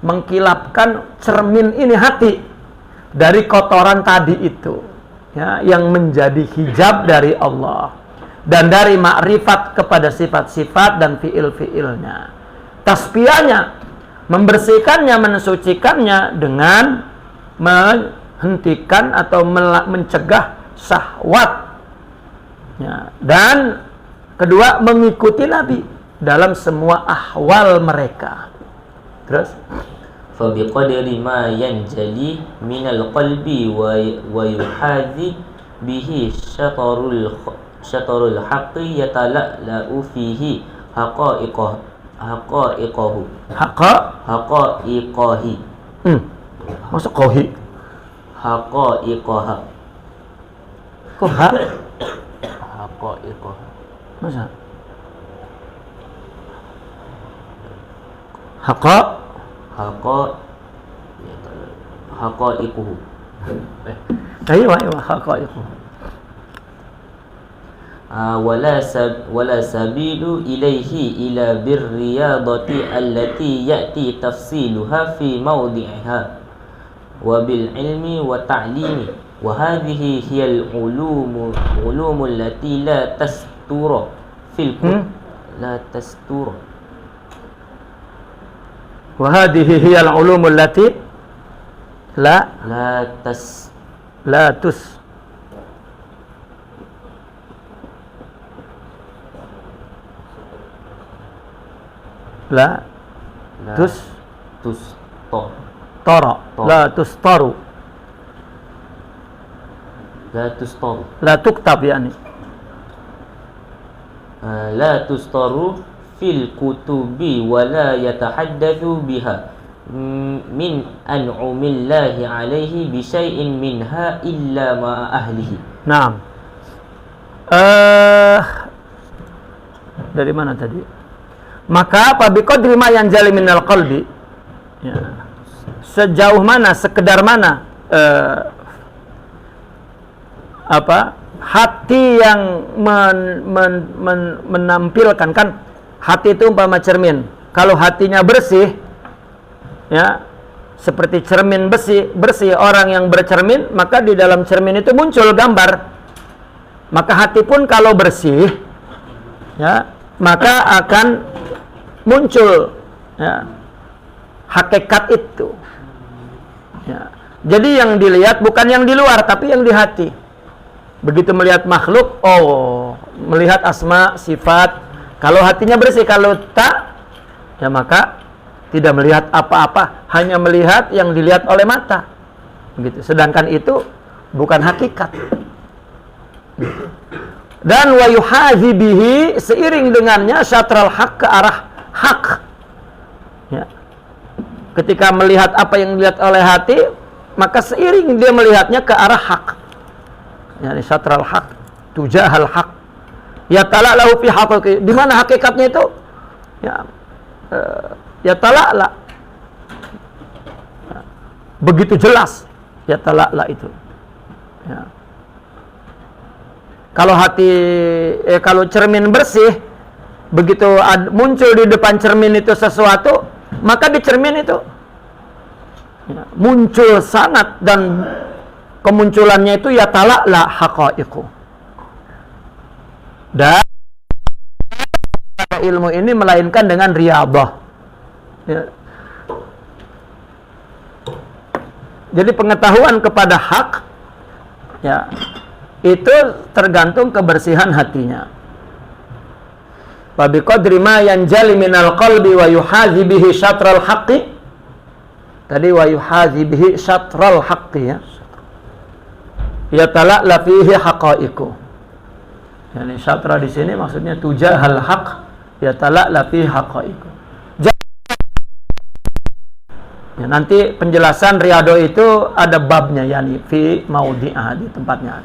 [SPEAKER 1] Mengkilapkan cermin ini hati dari kotoran tadi itu ya, yang menjadi hijab dari Allah dan dari makrifat kepada sifat-sifat dan fiil-fiilnya. Tasfiyahnya, membersihkannya, mensucikannya dengan menghentikan atau mencegah syahwat ya. Dan kedua, mengikuti Nabi dalam semua ahwal mereka. Terus
[SPEAKER 2] fa biqadri ma yanjali minal qalbi wa yuhadhi bihi syatarul haqqi yatala'u fihi haqa'iqahu.
[SPEAKER 1] Masuk kohi.
[SPEAKER 2] Haqa'iqaha.
[SPEAKER 1] Kok ha?
[SPEAKER 2] Haqa'iqaha.
[SPEAKER 1] Masa?
[SPEAKER 2] Haqa'iquhu.
[SPEAKER 1] Aywa haqa'iquhu.
[SPEAKER 2] Wala sabilu ilaihi ila birriyadati allati ya'ti tafsiluha fi mawdi'iha wa bil ilmi wa ta'limi wa hadhihi hiya al-ulumu allati la tastura fil la tastura.
[SPEAKER 1] Wahadihi hiya al-ulum allati la la tuktab yani
[SPEAKER 2] la tustaru fil kutubi wa la yatahaddatsu biha min an'umillahi alaihi bi syai'in minha illa ma ahlihi.
[SPEAKER 1] Naam. Dari mana tadi? Maka apa biqadri ma yanjali minal qalbi Ya. Sejauh mana, sekedar mana hati yang menampilkan, kan hati itu umpama cermin. Kalau hatinya bersih, ya, seperti cermin bersih, orang yang bercermin, maka di dalam cermin itu muncul gambar. Maka hati pun kalau bersih, ya, maka akan muncul, ya, hakikat itu. Ya. Jadi yang dilihat bukan yang di luar, tapi yang di hati. Begitu melihat makhluk, melihat asma, sifat. Kalau hatinya bersih, kalau tak, ya maka tidak melihat apa-apa, hanya melihat yang dilihat oleh mata. Begitu. Sedangkan itu bukan hakikat. Dan wa yuhazi bihi, seiring dengannya syatral haq, ke arah hak. Ya. Ketika melihat apa yang dilihat oleh hati, maka seiring dia melihatnya ke arah hak. Yani syatral haq, tujahal haq. Ya tala'lahu fi haqiqi. Di mana hakikatnya itu? Ya tala'la. Begitu jelas ya tala'la itu. Ya. Kalau kalau cermin bersih, begitu muncul di depan cermin itu sesuatu, maka di cermin itu, ya, muncul sangat, dan kemunculannya itu ya tala'la haqaiqu. Dan ilmu ini melainkan dengan riyadhah. Ya. Jadi pengetahuan kepada hak, ya, itu tergantung kebersihan hatinya. Fa biqadri ma yanjali minal qalbi wa yuhazi bihi syatral haqqi. Tadi wa yuhazi bihi syatral haqqi, ya. Ya tala'la fihi haqaiqu. Yani syatra di sini maksudnya tujahal haq, ya tala'la fihi haqaiqu. Ya, nanti penjelasan riyadhah itu ada babnya, yani fi maudhi'ah, di tempatnya.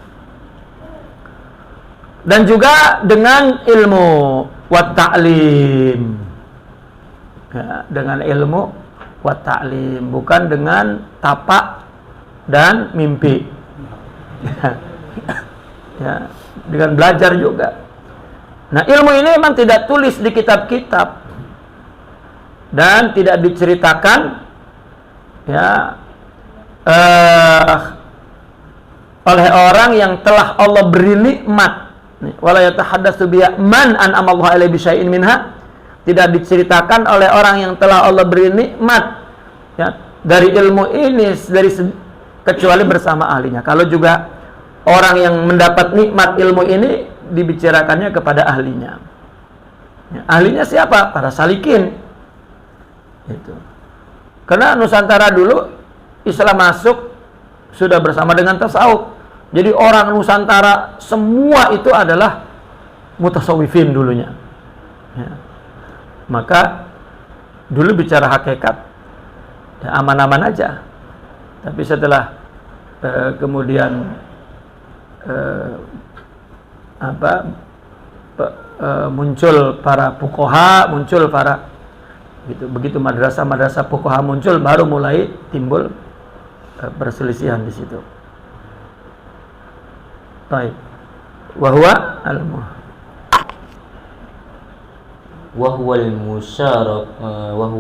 [SPEAKER 1] Dan juga dengan ilmu wa ta'lim. Ya, dengan ilmu wa ta'lim, bukan dengan tapak dan mimpi. Ya, dengan belajar juga. Nah, ilmu ini memang tidak tulis di kitab-kitab dan tidak diceritakan, ya, oleh orang yang telah Allah beri nikmat. Wala yatahaddatsu bi man an'amallahu alaihi bi syai'in minha. Tidak diceritakan oleh orang yang telah Allah beri nikmat, ya, dari ilmu ini, kecuali bersama ahlinya. Kalau juga orang yang mendapat nikmat ilmu ini, dibicarakannya kepada ahlinya. Ya, ahlinya siapa? Para salikin. Itu. Karena Nusantara dulu Islam masuk sudah bersama dengan tasawuf. Jadi orang Nusantara semua itu adalah mutasawwifin dulunya. Ya. Maka dulu bicara hakikat, ya, aman-aman aja. Tapi setelah kemudian muncul para fuqaha, muncul para begitu madrasah fuqaha muncul, baru mulai timbul perselisihan di situ. Baik. Wa huwa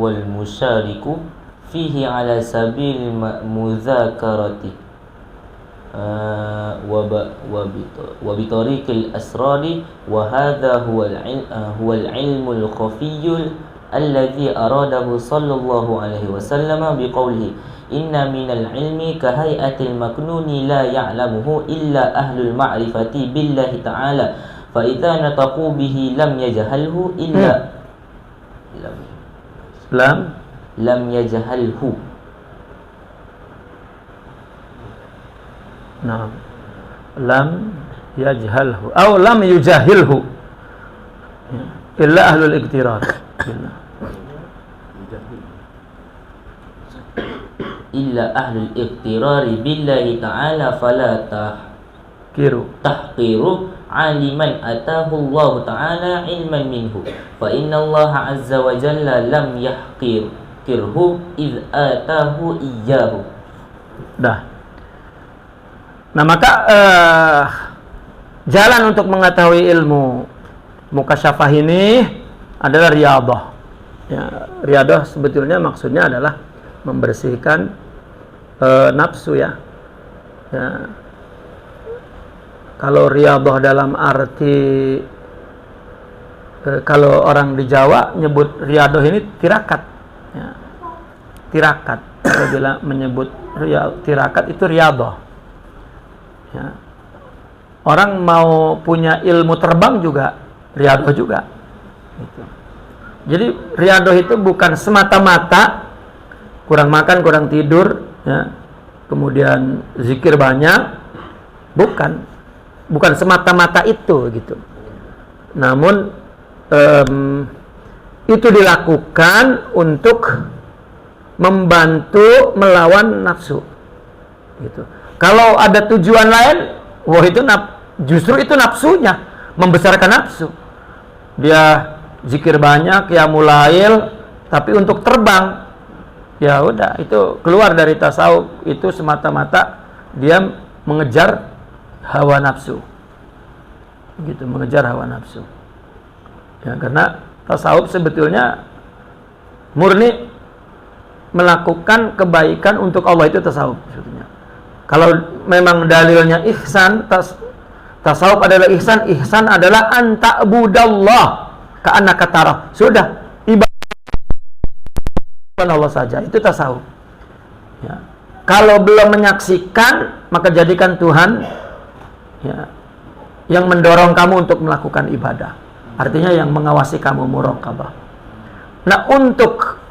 [SPEAKER 1] al-musyariku fihi ala sabil mudzakarati wa bi tariqil asrari, wa hadha huwa al-ilmu al-khafiy alladhi aradahu sallallahu alaihi wasallam biqaulihi inna minal ilmi kahai'atil maknuni la ya'lamuhu illa ahlul ma'rifati billahi ta'ala fa idza nataqu bihi lam yajhalhu illa lam yajhalhu. Nah, lam yajhalhu atau lam yujahilhu illa ahlul iqtirar.
[SPEAKER 2] Illa ahlul iqtirari billahi ta'ala fala tahqiru aliman atahu Allah ta'ala ilman minhu fa inna Allah azza wa jalla lam yahqir yahkirhu id atahu iyyahu.
[SPEAKER 1] Dah. Nah, maka jalan untuk mengetahui ilmu mukasyafah ini adalah riyadhah. Ya, riyadhah sebetulnya maksudnya adalah membersihkan nafsu ya. Ya. Kalau riyadhah dalam arti kalau orang di Jawa nyebut riyadhah ini tirakat. Ya. Tirakat. Apabila menyebut tirakat itu riyadhah. Ya. Orang mau punya ilmu terbang juga riyadhah juga. Gitu. Jadi riyadhah itu bukan semata-mata kurang makan, kurang tidur, ya. Kemudian zikir banyak, bukan semata-mata itu gitu. Namun itu dilakukan untuk membantu melawan nafsu gitu. Kalau ada tujuan lain, wah itu justru itu nafsunya, membesarkan nafsu. Dia zikir banyak, qiyamul lail, tapi untuk terbang, ya udah itu keluar dari tasawuf, itu semata-mata dia mengejar hawa nafsu. Gitu, mengejar hawa nafsu. Ya, karena tasawuf sebetulnya murni melakukan kebaikan untuk Allah, itu tasawuf sebetulnya. Kalau memang dalilnya ihsan, tasawuf adalah ihsan, ihsan adalah anta'budallah ka'annaka tarah. Sudah, ibadah Allah saja, itu tasawuf. Ya. Kalau belum menyaksikan, maka jadikan Tuhan ya, yang mendorong kamu untuk melakukan ibadah. Artinya yang mengawasi kamu, muraqabah. Nah, untuk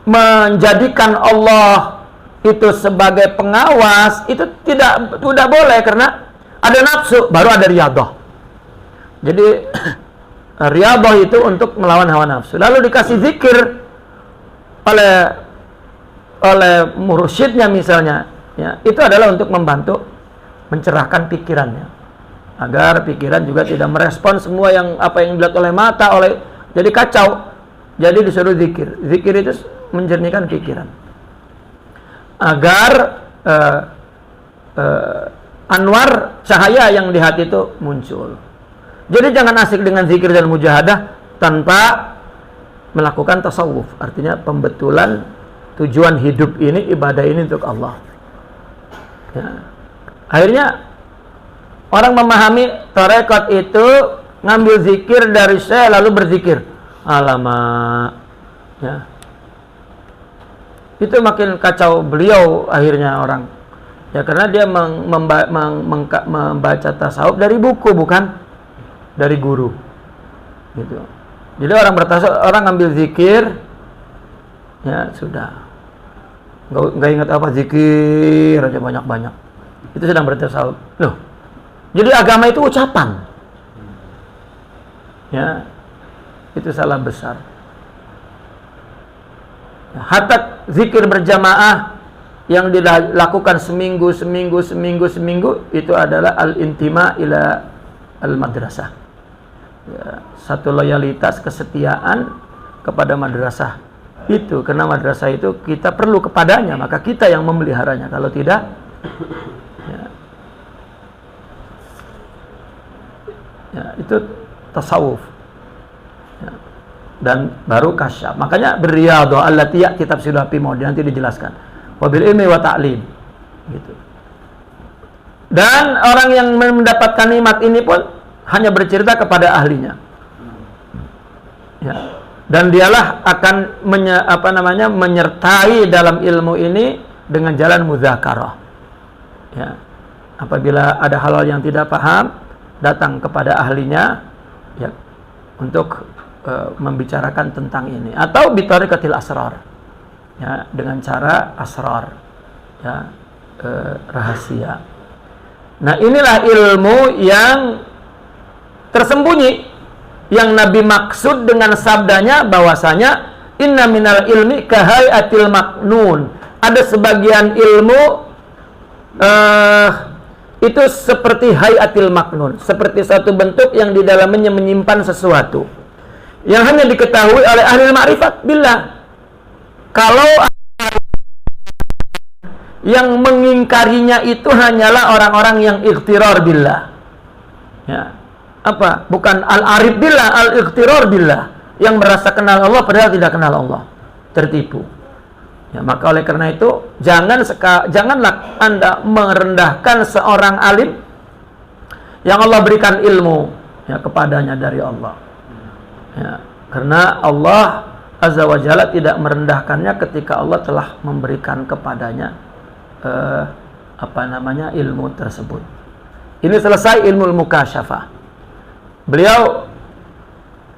[SPEAKER 1] menjadikan Allah itu sebagai pengawas itu tidak boleh, karena ada nafsu baru ada riyadhah. Jadi riyadhah itu untuk melawan hawa nafsu. Lalu dikasih zikir oleh mursyidnya misalnya, ya, itu adalah untuk membantu mencerahkan pikirannya agar pikiran juga tidak merespon semua yang apa yang dilihat oleh mata, jadi kacau. Jadi disuruh zikir. Zikir itu menjernihkan pikiran agar anwar cahaya yang di hati itu muncul. Jadi jangan asik dengan zikir dan mujahadah tanpa melakukan tasawuf. Artinya pembetulan tujuan hidup ini, ibadah ini untuk Allah. Ya. Akhirnya orang memahami tarekat itu ngambil zikir dari saya lalu berzikir. Alamak. Ya. Itu makin kacau beliau akhirnya orang. Ya, karena dia membaca tasawuf dari buku, bukan dari guru. Gitu. Jadi orang bertasawuf, orang ngambil zikir, ya sudah. Nggak ingat apa, zikir aja banyak-banyak. Itu sedang bertasawuf. Loh. Jadi agama itu ucapan. Ya. Itu salah besar. Hatta zikir berjamaah yang dilakukan seminggu itu adalah al-intima ila al-madrasah. Ya, satu loyalitas, kesetiaan kepada madrasah itu, karena madrasah itu kita perlu kepadanya, maka kita yang memeliharanya. Kalau tidak, ya itu tasawuf. Ya. Dan baru kasyaf. Makanya berriyadhah allati ya, kitab Silapi mau nanti dijelaskan. Wabil ilmi wa ta'lim. Gitu. Dan orang yang mendapatkan nikmat ini pun hanya bercerita kepada ahlinya. Ya. Dan dialah akan menyertai dalam ilmu ini dengan jalan mudzakarah. Ya. Apabila ada hal-hal yang tidak paham, datang kepada ahlinya ya, untuk membicarakan tentang ini, atau bitariqatil asrar, ya, dengan cara asrar, ya, rahasia. Nah, inilah ilmu yang tersembunyi yang Nabi maksud dengan sabdanya bahwasanya inna minal ilmi kahayatil maknun. Ada sebagian ilmu itu seperti hayatil maknun, seperti satu bentuk yang di dalamnya menyimpan sesuatu. yang hanya diketahui oleh ahli ma'rifat billah. Kalau yang mengingkarinya itu hanyalah orang-orang yang ightirar billah. Ya. Apa? Bukan al-arif billah, al-ightirar billah, yang merasa kenal Allah padahal tidak kenal Allah, tertipu. Ya, maka oleh karena itu janganlah Anda merendahkan seorang alim yang Allah berikan ilmu ya kepadanya dari Allah. Ya, karena Allah Azza wa Jalla tidak merendahkannya ketika Allah telah memberikan kepadanya ilmu tersebut. Ini selesai ilmu mukasyafah. Beliau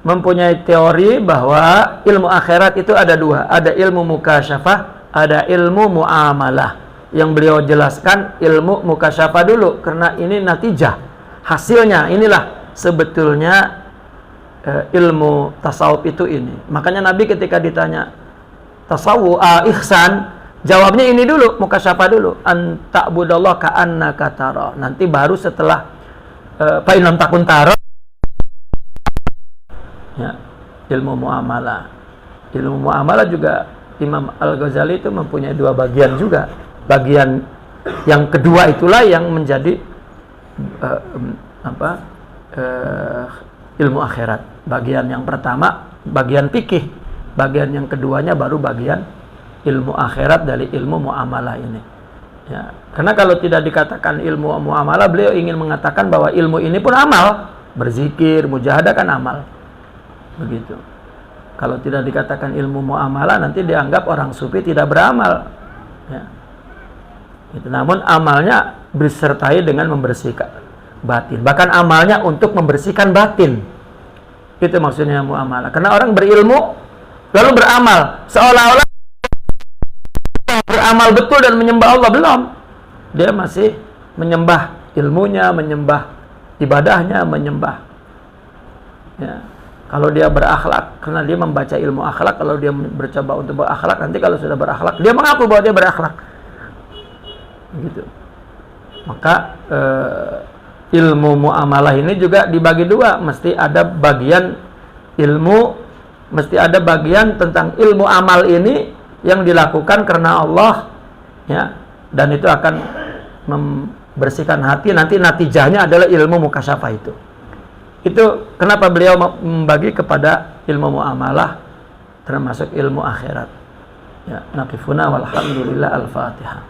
[SPEAKER 1] mempunyai teori bahwa ilmu akhirat itu ada dua. Ada ilmu mukasyafah, ada ilmu muamalah. Yang beliau jelaskan ilmu mukasyafah dulu, karena ini natijah, hasilnya. Inilah sebetulnya ilmu tasawuf itu ini. Makanya Nabi ketika ditanya tasawuf, ihsan, jawabnya ini dulu, mukasyafah dulu. Anta'budallah ka'annaka tara. Nanti baru setelah fa in lam takun tara, ya, ilmu muamalah. Ilmu muamalah juga Imam Al-Ghazali itu mempunyai dua bagian juga. Bagian yang kedua itulah yang menjadi ilmu akhirat. Bagian yang pertama bagian fikih, bagian yang keduanya baru bagian ilmu akhirat dari ilmu muamalah ini. Ya, karena kalau tidak dikatakan ilmu muamalah, beliau ingin mengatakan bahwa ilmu ini pun amal, berzikir, mujahadah kan amal. Begitu. Kalau tidak dikatakan ilmu muamalah, nanti dianggap orang sufi tidak beramal. Ya. Itu. Namun amalnya disertai dengan membersihkan batin. Bahkan amalnya untuk membersihkan batin. Itu maksudnya muamalah. Karena orang berilmu lalu beramal, seolah-olah beramal betul dan menyembah Allah, belum. Dia masih menyembah ilmunya, menyembah ibadahnya, menyembah. Ya. Kalau dia berakhlak, karena dia membaca ilmu akhlak, kalau dia bercoba untuk berakhlak, nanti kalau sudah berakhlak, dia mengaku bahwa dia berakhlak. Gitu. Maka ilmu muamalah ini juga dibagi dua. Mesti ada bagian ilmu, mesti ada bagian tentang ilmu amal ini yang dilakukan karena Allah, ya, dan itu akan membersihkan hati. Nanti natijahnya adalah ilmu mukasyafah itu. Itu kenapa beliau membagi kepada ilmu muamalah termasuk ilmu akhirat. Ya, naqifuna walhamdulillah, al-Fatihah.